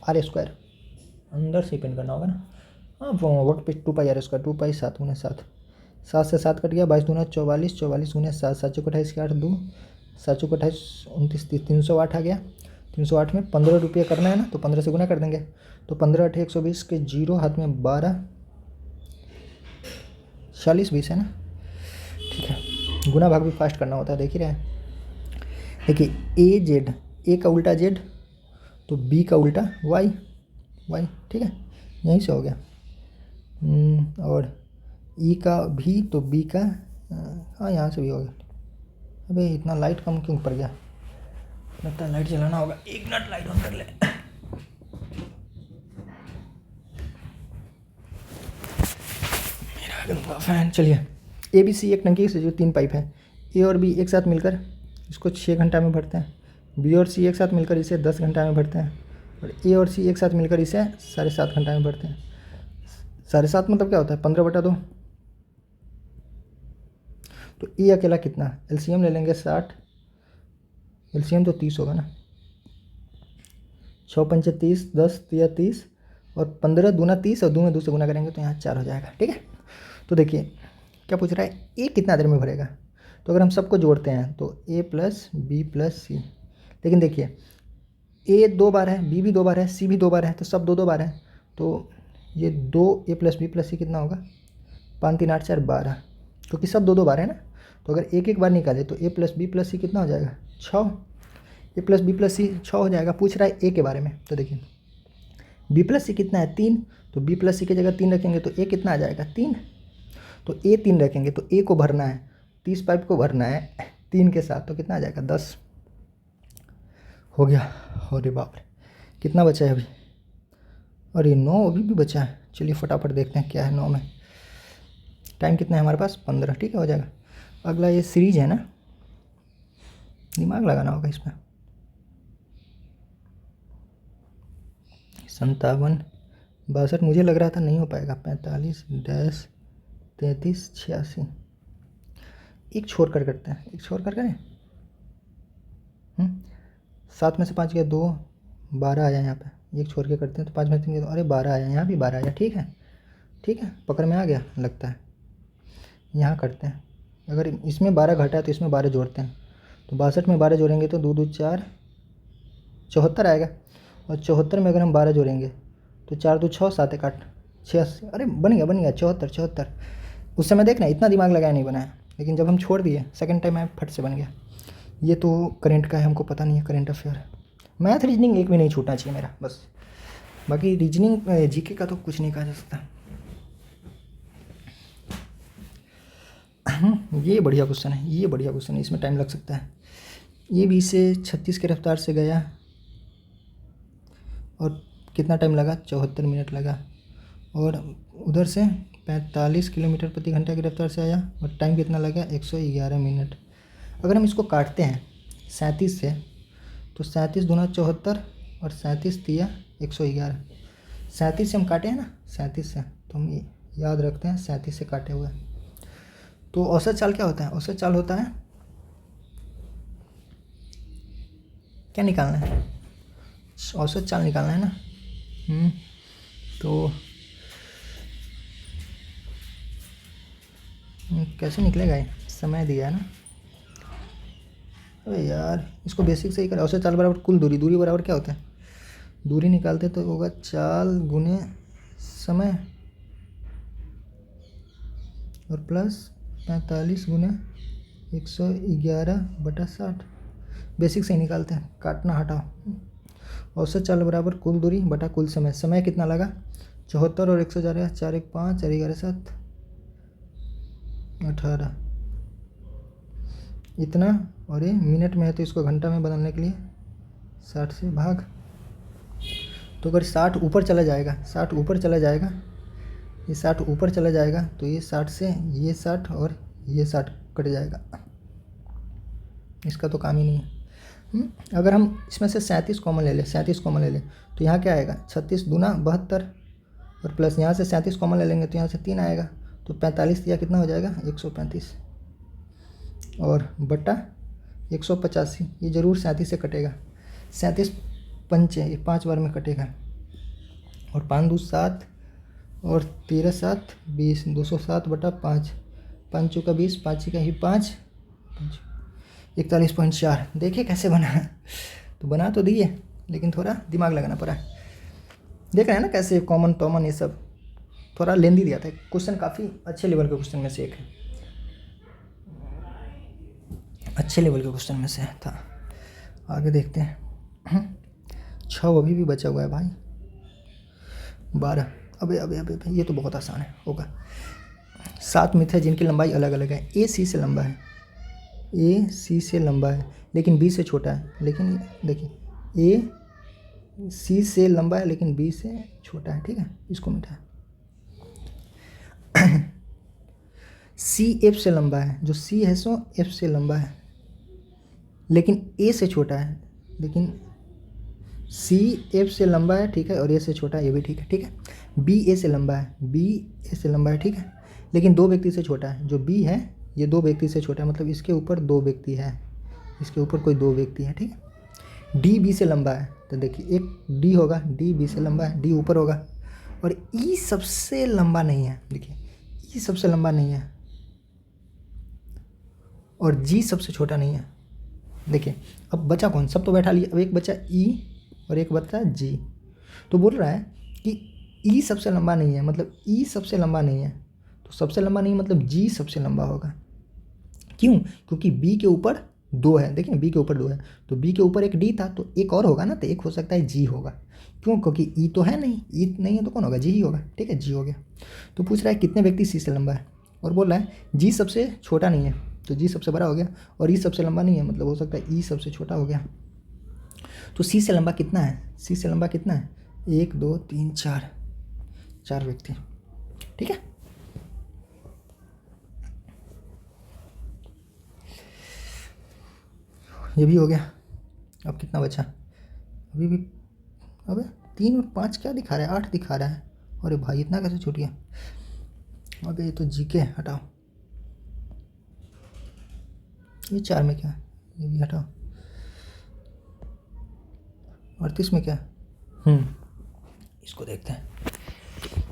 आर स्क्वायर, अंदर से पेंट करना होगा ना। हाँ वक्र पृष्ठ 2 पाई आर स्क्वायर 2 पाई 7 × 7 7 से 7 कट गया 22 दूना 44 44 × 7 7 चौक 28 के 8 2 7 चौक 28 29 308 आ गया। 308 में 15 रुपये करना है ना तो 15 से गुना कर देंगे। तो 15 8 120 के 0 हाथ में 12 40 20 है ना। ठीक है गुना भाग भी फास्ट करना होता है, देख ही रहे हैं। देखिए ए का उल्टा जेड तो बी का उल्टा वाई ठीक है यहीं से हो गया। और ई का भी तो बी का, हाँ यहाँ से भी हो गया। अबे इतना लाइट कम क्यों पड़ गया, लगता है लाइट जलाना होगा। 1 मिनट लाइट ऑन कर ले। मेरा गंदा फैन। चलिए, ए बी सी एक टंकी से जो 3 पाइप है, ए और बी एक साथ मिलकर इसको 6 घंटा में भरते हैं। बी और सी एक साथ मिलकर इसे 10 घंटा में भरते हैं। और ए और सी एक साथ मिलकर इसे 7.5 घंटा में भरते हैं। 7.5 मतलब क्या होता है, 15/2। तो ए अकेला कितना, एलसीएम ले लेंगे 60, एलसीएम तो 30 होगा ना। 6 पंचे 30, 10 तिया 30 और 15 दूना 30 और 2 में 2 से गुना करेंगे तो यहाँ 4 हो जाएगा। ठीक है, तो देखिए क्या पूछ रहा है, ए कितना देर में भरेगा। तो अगर हम सबको जोड़ते हैं तो ए प्लस बी प्लस सी, लेकिन देखिए ए 2 बार है, बी भी 2 बार है, सी भी 2 बार है, तो सब 2-2 बार है। तो ये 2 ए प्लस बी प्लस सी कितना होगा, 5 3 8 4 12, क्योंकि सब 2-2 बार है ना। तो अगर एक एक बार निकाले तो ए प्लस बी प्लस सी कितना हो जाएगा, 6। ए प्लस बी प्लस सी 6 हो जाएगा। पूछ रहा है ए के बारे में, तो देखिए बी प्लस सी कितना है 3, तो बी प्लस सी की जगह 3 रखेंगे तो ए कितना आ जाएगा 3। तो ए 3 रखेंगे तो ए को भरना है, 30 पाइप को भरना है 3 के साथ, तो कितना आ जाएगा 10 हो गया। अरे बाप रे, कितना बचा है अभी, अरे 9 अभी भी बचा है। चलिए फटाफट देखते हैं क्या है 9 में। टाइम कितना है हमारे पास, 15। ठीक है, हो जाएगा। अगला ये सीरीज है ना, दिमाग लगाना होगा इसमें। 57 62, मुझे लग रहा था नहीं हो पाएगा। 45 10 33 86, एक छोड़ कर करते हैं, एक छोड़ कर करें। 7 में से 5 गया 2, 12 आया यहाँ पे। एक छोड़ के करते हैं तो 5 में से 3 गया 2, अरे 12 आया, यहाँ भी 12 आया। ठीक है, ठीक है, पकड़ में आ गया लगता है। यहाँ करते हैं, अगर इसमें 12 घटा है तो इसमें 12 जोड़ते हैं। तो 62 में 12 जोड़ेंगे तो 2 2 4 74 आएगा। और 74 में अगर हम 12 जोड़ेंगे तो 4 2 6 7 1 8 86, अरे बन गया 74। उस समय देखना इतना दिमाग लगाया नहीं बनाया, लेकिन जब हम छोड़ दिए सेकंड टाइम आया फट से बन गया। ये तो करंट का है, हमको पता नहीं है, करंट अफेयर। मैथ रीजनिंग एक भी नहीं छूटना चाहिए मेरा, बस। बाकी रीजनिंग जीके का तो कुछ नहीं कहा जा सकता। ये बढ़िया क्वेश्चन है, ये बढ़िया क्वेश्चन है, इसमें टाइम लग सकता है। ये 20 से 36 की रफ्तार से गया और कितना टाइम लगा, 74 मिनट लगा। और उधर से 45 किलोमीटर प्रति घंटा की रफ्तार से आया और टाइम कितना लगा, 111 मिनट। अगर हम इसको काटते हैं 37 से, तो 37 दूना 74 और 37 तिया 111। 37 से हम काटे हैं ना, 37 से, तो हम ये याद रखते हैं 37 से काटे हुए। तो औसत चाल क्या होता है, औसत चाल होता है, क्या निकालना है, औसत चाल निकालना है ना। तो कैसे निकलेगा ये, समय दिया है ना। अरे यार इसको बेसिक से ही करें। औसत चाल बराबर कुल दूरी, दूरी बराबर क्या होता है, दूरी निकालते तो होगा चाल गुने समय और प्लस 45 गुना 111/60। बेसिक से ही निकालते हैं, काटना हटाओ। औसत चाल बराबर कुल दूरी बटा कुल समय। समय कितना लगा, 74 और 111, 4 1 5 4 11 7 18 इतना। और ये मिनट में है तो इसको घंटा में बदलने के लिए 60 से भाग। तो अगर 60 ऊपर चला जाएगा, 60 ऊपर चला जाएगा, ये 60 ऊपर चला जाएगा तो ये 60 से ये 60 और ये 60 कट जाएगा, इसका तो काम ही नहीं है। अगर हम इसमें से 37 कॉमन ले लें, 37 कॉमन ले लें तो यहाँ क्या आएगा, 36 दूना 72 और प्लस यहाँ से 37 कॉमन ले लेंगे तो यहाँ से 3 आएगा। तो 45 या कितना हो जाएगा, 135 और बटा 185। ये ज़रूर 37 से कटेगा, 37 पंचे, ये 5 बार में कटेगा। और 5 2 7 और 13 7 20, 207/5, 5 चौका 20, 5 का ही 5, 41.4। देखिए कैसे बना, तो बना तो दिए लेकिन थोड़ा दिमाग लगाना पड़ा। देख रहे हैं ना कैसे कॉमन टॉमन ये सब थोड़ा लेंदी दिया था। क्वेश्चन काफ़ी अच्छे लेवल के क्वेश्चन में से एक है, अच्छे लेवल के क्वेश्चन में से था। आगे देखते हैं। 6 अभी भी बचा हुआ है भाई, 12। अबे ये तो बहुत आसान है, होगा। 7 मित्र हैं जिनकी लंबाई अलग अलग है। ए सी से लंबा है, ए सी से लंबा है लेकिन बी से छोटा है। लेकिन देखिए ए सी से लंबा है लेकिन बी से छोटा है, ठीक है, इसको मिटा है। सी एफ से लंबा है, जो सी है सो एफ से लंबा है लेकिन ए से छोटा है। लेकिन सी एफ से लंबा है, ठीक है, और ए से छोटा है, ये भी ठीक है, ठीक है। बी ए से लंबा है, बी ए से लंबा है, ठीक है, लेकिन 2 व्यक्ति से छोटा है। जो बी है ये 2 व्यक्ति से छोटा है, मतलब इसके ऊपर 2 व्यक्ति है, इसके ऊपर कोई 2 व्यक्ति है, ठीक है। डी बी से लंबा है, तो देखिए एक डी होगा, डी बी से लंबा है, डी ऊपर होगा। और ई सबसे लंबा नहीं है, देखिए ई सबसे लंबा नहीं है और जी सबसे छोटा नहीं है। देखिए अब बचा कौन, सब तो बैठा लिया, अब एक बचा ई और एक बचा जी। तो बोल रहा है कि ई सबसे लंबा नहीं है, मतलब ई सबसे लंबा नहीं है, तो सबसे लंबा नहीं मतलब जी सबसे लंबा होगा। क्यों? क्योंकि बी के ऊपर 2 है, देखिए बी के ऊपर 2 है, तो बी के ऊपर एक डी था तो एक और होगा ना, तो एक हो सकता है जी होगा। क्यों? क्योंकि ई तो है नहीं, ई नहीं है तो कौन होगा, जी ही होगा, ठीक है, जी हो गया। तो पूछ रहा है कितने व्यक्ति सी से लंबा है, और बोल रहा है जी सबसे छोटा नहीं है, तो जी सबसे बड़ा हो गया, और ई सबसे लंबा नहीं है, मतलब हो सकता है ई सबसे छोटा हो गया। तो सी से लंबा कितना है, सी से लंबा कितना है, 1 2 3 4 व्यक्ति, ठीक है। ये भी हो गया। अब कितना बचा, अभी भी, अबे 3 और 5 क्या दिखा रहा है, 8 दिखा रहा है। अरे भाई इतना कैसे छूट गया। अबे ये तो जीके, हटाओ, ये 4 में क्या है, ये भी हटाओ। 38 में क्या है, इसको देखते हैं।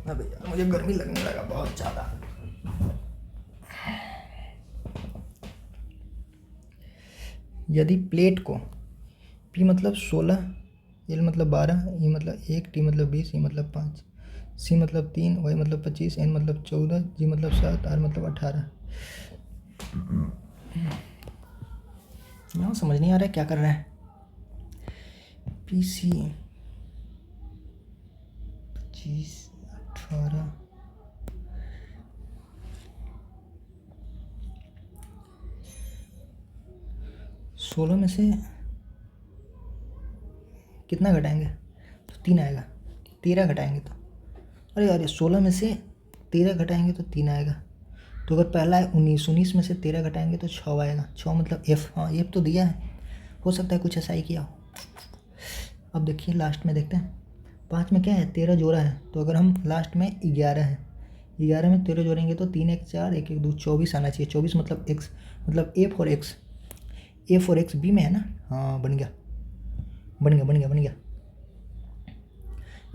अबे यार मुझे गर्मी लगने लगा बहुत ज़्यादा। यदि प्लेट को P मतलब 16, L मतलब 12, E मतलब 1, T मतलब 20, E मतलब 5, C मतलब 3, Y मतलब 25, N मतलब 14, G मतलब 7, R मतलब 18। यहाँ समझ नहीं आ रहा है क्या कर रहा है। PC 25 18 16 में से कितना घटाएंगे, तो 3 आएगा। 13 घटाएंगे तो, अरे यार 16 में से 13 घटाएंगे तो 3 आएगा। तो अगर पहला है 19, 19 में से 13 घटाएंगे तो 6 आएगा। 6 मतलब F, हाँ F तो दिया है, हो सकता है कुछ ऐसा ही किया हो। अब देखिए लास्ट में देखते हैं, 5 में क्या है, 13 जोड़ा है, तो अगर हम लास्ट में 11 है, 11 में 13 जोड़ेंगे तो 3 1 4 1 1 2 24 आना चाहिए। 24 मतलब x, मतलब A for x, A for x B में है ना, हाँ बन गया बन गया बन गया बन गया।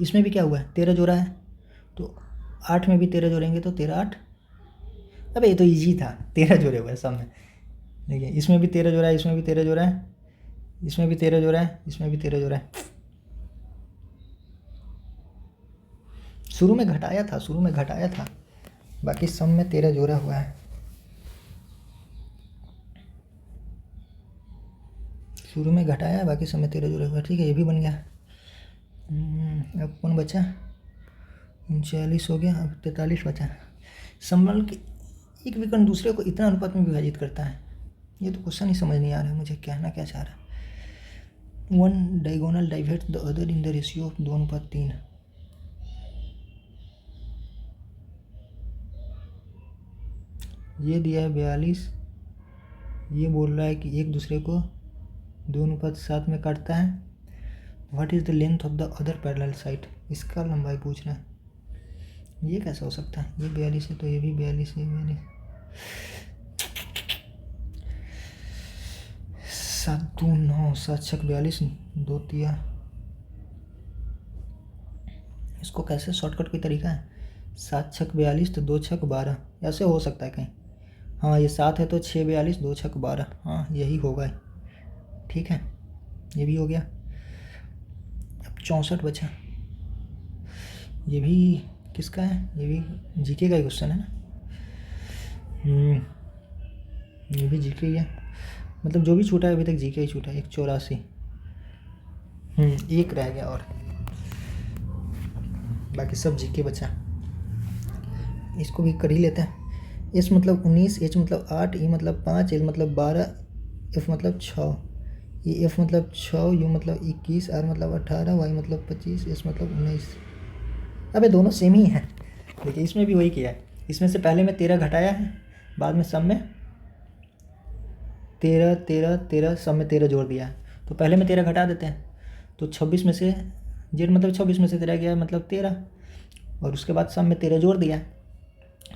इसमें भी क्या हुआ है, 13 जोड़ा है, तो 8 में भी 13 जोड़ेंगे तो 13 8। अबे ये तो इजी था, 13 जोड़े हुए हैं सब में। देखिए इसमें भी 13 जोड़ा है, इसमें भी 13 जोड़ा है, इसमें भी 13 जोड़ा है, इसमें भी 13 जोड़ा है। शुरू में घटाया था, शुरू में घटाया था, बाकी सब में 13 जोड़ा हुआ है। शुरू में घटाया है, बाकी सब में 13 जोड़ा हुआ है, ठीक है, ये भी बन गया। अब कौन बचा, 39 हो गया, अब 43 बचा। संबल के एक विकर्ण दूसरे को इतना अनुपात में विभाजित करता है, ये तो क्वेश्चन ही समझ नहीं आ रहा है मुझे, कहना क्या चाह रहा है। 1 diagonal divert the other in the ratio of 2:3। ये दिया है 42, ये बोल रहा है कि एक दूसरे को 2:7 में काटता है। What is the length of the other parallel side, इसका लंबाई पूछ रहा है। ये कैसा हो सकता है, ये 42 है तो ये भी 42 है, 42 7 2 9 7 6 42 2 3। इसको कैसे, शॉर्टकट कोई तरीका है, 7 6 42 तो 2 6 12, ऐसे हो सकता है कहीं। हाँ ये 7 है तो 6 42 2 6 12, हाँ यही होगा, ठीक है, ये भी हो गया। अब 64 बचा, ये भी किसका है, ये भी जीके का ही क्वेश्चन है ना, ये भी जीके ही है, मतलब जो भी छूटा है अभी तक जीके ही छूटा है। 184, एक रह गया और बाकी सब जीके बचा, इसको भी कर ही लेते हैं। एस मतलब 19, एच मतलब 8, ई मतलब 5, एल मतलब 12, एफ मतलब 6, ई एफ मतलब 6, यू मतलब 21, आर मतलब 18, वाई मतलब 25, एस मतलब 19। अबे दोनों सेम ही है। देखिए इसमें भी वही किया है, इसमें से पहले में 13 घटाया है, बाद में सब में 13 13 13 सब में 13 जोड़ दिया है। तो पहले में 13 घटा देते हैं, तो 26 में से जेड मतलब 26 में से 13 गया मतलब 13, और उसके बाद सब में 13 जोड़ दिया है,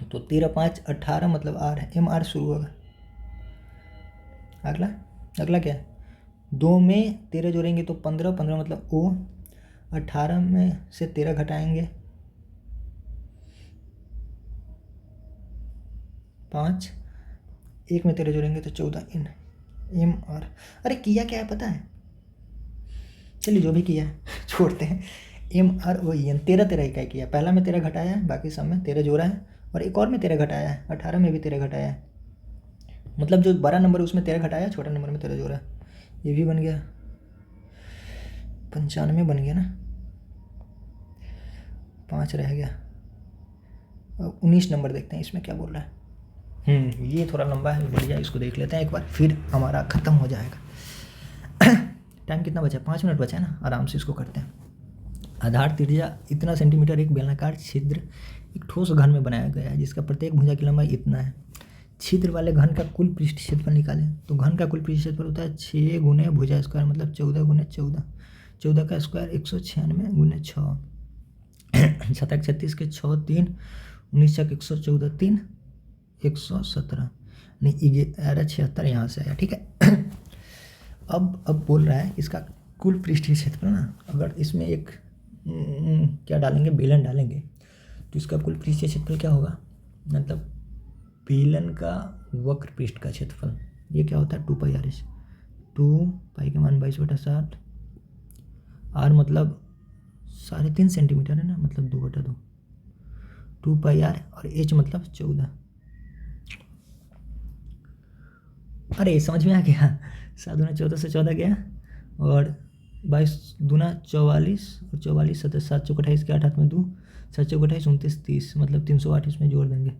तो 13 5 18 मतलब आर है, एम आर शुरू होगा। अगला अगला क्या है, 2 में 13 जोड़ेंगे तो 15, 15 मतलब ओ, 18 में से 13 घटाएंगे 5, 1 में 13 जोड़ेंगे तो 14, इन एम आर। अरे किया क्या है पता है, चलिए जो भी किया है छोड़ते हैं। M R O E N 13 13 इकाई किया, पहला में 13 घटाया है, बाकी सब में 13 जोड़ा है, और एक और में 13 घटाया है, 18 में भी 13 घटाया है, मतलब जो बड़ा नंबर है उसमें 13 घटाया, छोटा नंबर में 13 जोड़ा है। ये भी बन गया 95 बन गया ना, 5 रह गया। अब 19 नंबर देखते हैं इसमें क्या बोल रहा है। ये थोड़ा लंबा है, बढ़िया, इसको देख लेते हैं एक बार, फिर हमारा ख़त्म हो जाएगा। टाइम कितना बचा है, 5 मिनट बचा है ना, आराम से इसको करते हैं। आधार त्रिज्या इतना सेंटीमीटर एक बेलनाकार छिद्र एक ठोस घन में बनाया गया है जिसका प्रत्येक भुजा की लंबाई इतना है। छिद्र वाले घन का कुल पृष्ठ क्षेत्रफल निकालें। तो घन का कुल पृष्ठ क्षेत्रफल होता है 6 गुने भुजा स्क्वायर मतलब 14 गुने 14, 14 का स्क्वायर 196 गुने 6, 7 36 के 6 3, 19 114 3, 117, नहीं 1176 यहाँ से आया, ठीक है। अब बोल रहा है इसका कुल पृष्ठीय क्षेत्रफल ना, अगर इसमें एक क्या डालेंगे, बेलन डालेंगे, तो इसका कुल पृष्ठीय क्षेत्रफल क्या होगा, मतलब बेलन का वक्र पृष्ठ का क्षेत्रफल, ये क्या होता है 2 पाई आर एच, 2 पाई के मान 22/7, आर मतलब 3.5 सेंटीमीटर है ना, मतलब 2/2, 2 पाई आर, और एच मतलब 14। अरे समझ में आ गया, 7 दूना 14 से 14 गया, और 22 दूना 44, और 44 7 7 चौक 28 के 8 हाथ में 2, 7 चौक 28 29 30, मतलब 308 इसमें जोड़ देंगे,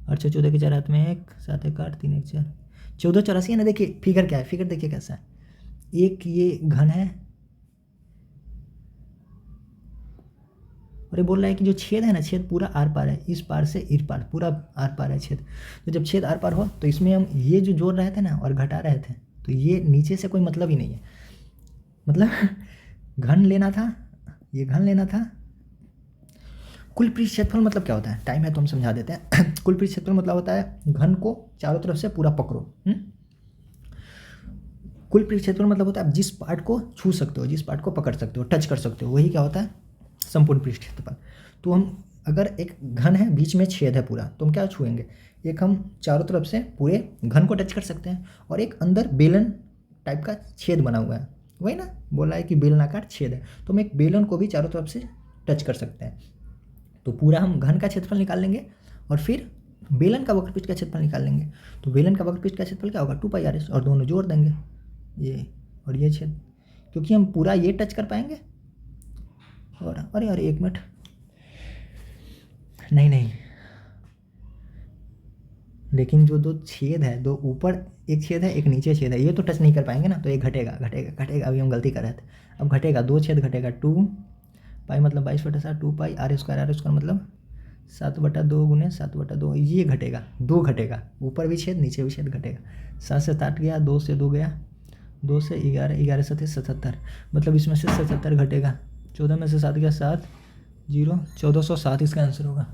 8 6 14 के 4 हाथ में 1, 7 1 8 3 1 4, 14 84 है ना। देखिए फिगर क्या है, फिगर देखिए कैसा है, एक ये घन है, और ये बोल रहा है कि जो छेद है ना, छेद पूरा आर पार है, इस पार से इस पार पूरा आर पार है छेद। तो जब छेद आर पार हो तो इसमें हम ये जो जोड़ रहे थे ना और घटा रहे थे, तो ये नीचे से कोई मतलब ही नहीं है, मतलब घन लेना था, ये घन लेना था। कुल पृष्ठ क्षेत्रफल मतलब क्या होता है, टाइम है तो हम समझा देते हैं। कुल पृष्ठ क्षेत्रफल मतलब होता है घन को चारों तरफ से पूरा पकड़ो। कुल पृष्ठ क्षेत्रफल मतलब होता है आप जिस पार्ट को छू सकते हो, जिस पार्ट को पकड़ सकते हो, टच कर सकते हो, वही क्या होता है संपूर्ण पृष्ठ क्षेत्रफल। तो हम अगर एक घन है, बीच में छेद है पूरा, तो हम क्या छुएंगे, एक हम चारों तरफ से पूरे घन को टच कर सकते हैं, और एक अंदर बेलन टाइप का छेद बना हुआ है, वही ना बोला है कि बेलनाकार छेद है, तो हम एक बेलन को भी चारों तरफ से टच कर सकते हैं। तो पूरा हम घन का क्षेत्रफल निकाल लेंगे, और फिर बेलन का वक्रपृष्ठ का क्षेत्रफल निकाल लेंगे। तो बेलन का वक्रपृष्ठ का क्षेत्रफल क्या होगा 2 पाई आर एस, और दोनों जोड़ देंगे, ये और ये छेद, क्योंकि हम पूरा ये टच कर पाएंगे। और अरे 1 मिनट, नहीं, लेकिन जो 2 छेद है, 2 ऊपर एक छेद है, एक नीचे छेद है, ये तो टच नहीं कर पाएंगे ना, तो ये घटेगा घटेगा घटेगा, अभी हम गलती कर रहे थे, अब घटेगा, 2 छेद घटेगा, 2 पाई मतलब 22/7, 2 पाई आर स्क्वायर मतलब 7/2 गुने 7/2, ये घटेगा, 2 घटेगा, ऊपर भी छेद नीचे भी छेद घटेगा। 7 से 8 गया, 2 से 2 गया, 2 से 11, 11 से 77, मतलब इसमें से 77 घटेगा, 14 में से 7 गया 7, 0, 1407 इसका आंसर होगा।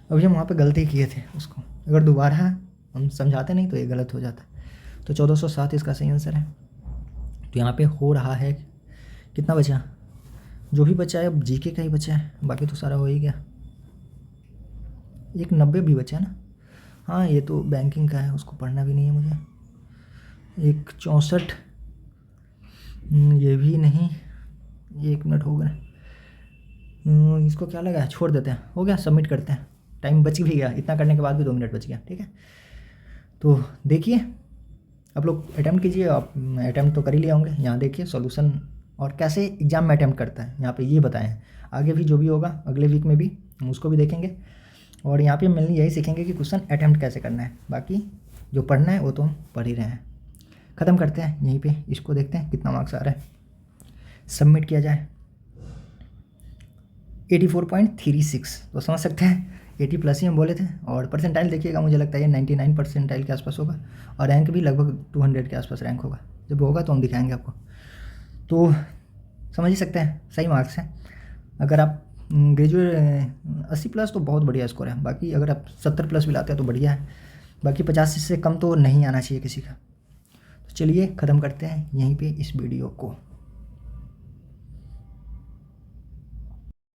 अभी हम वहाँ पे गलती किए थे, उसको अगर दोबारा हम समझाते नहीं तो ये गलत हो जाता, तो 1407 इसका सही आंसर है। तो यहाँ पे हो रहा है, कितना बचा, जो भी बचा है अब जीके का ही बचा है, बाकी तो सारा हो ही गया। एक 90 भी बचा है ना, हाँ ये तो बैंकिंग का है, उसको पढ़ना भी नहीं है मुझे। एक 64, ये भी नहीं, 1 मिनट हो गया, इसको क्या लगा है, छोड़ देते हैं, हो गया, सबमिट करते हैं, टाइम बच भी गया, इतना करने के बाद भी 2 मिनट बच गया, ठीक है। तो देखिए आप लोग अटैम्प्ट कीजिए, आप अटैम्प्ट तो कर ही लिया होंगे, यहाँ देखिए सॉल्यूशन और कैसे एग्जाम में अटैम्प्ट करता है, यहाँ पे ये बताएं हैं। आगे भी जो भी होगा अगले वीक में भी हम उसको भी देखेंगे, और यहाँ पे मेनली यही सीखेंगे कि क्वेश्चन अटैम्प्ट कैसे करना है, बाकी जो पढ़ना है वो तो हम पढ़ ही रहे हैं। ख़त्म करते हैं यहीं पे, इसको देखते हैं कितना मार्क्स आ रहा है। सबमिट किया जाए। 84.36, तो समझ सकते हैं 80 प्लस ही हम बोले थे। और परसेंटाइल देखिएगा, मुझे लगता है ये 99 परसेंटाइल के आसपास होगा, और रैंक भी लगभग 200 के आसपास रैंक होगा। जब होगा तो हम दिखाएंगे आपको। तो समझ ही सकते हैं सही मार्क्स हैं। अगर आप ग्रेजुएट 80 प्लस तो बहुत बढ़िया स्कोर है, बाकी अगर आप 70 प्लस भी लाते हैं तो बढ़िया है, बाकी 50 से कम तो नहीं आना चाहिए किसी का। तो चलिए ख़त्म करते हैं यहीं पे इस वीडियो को।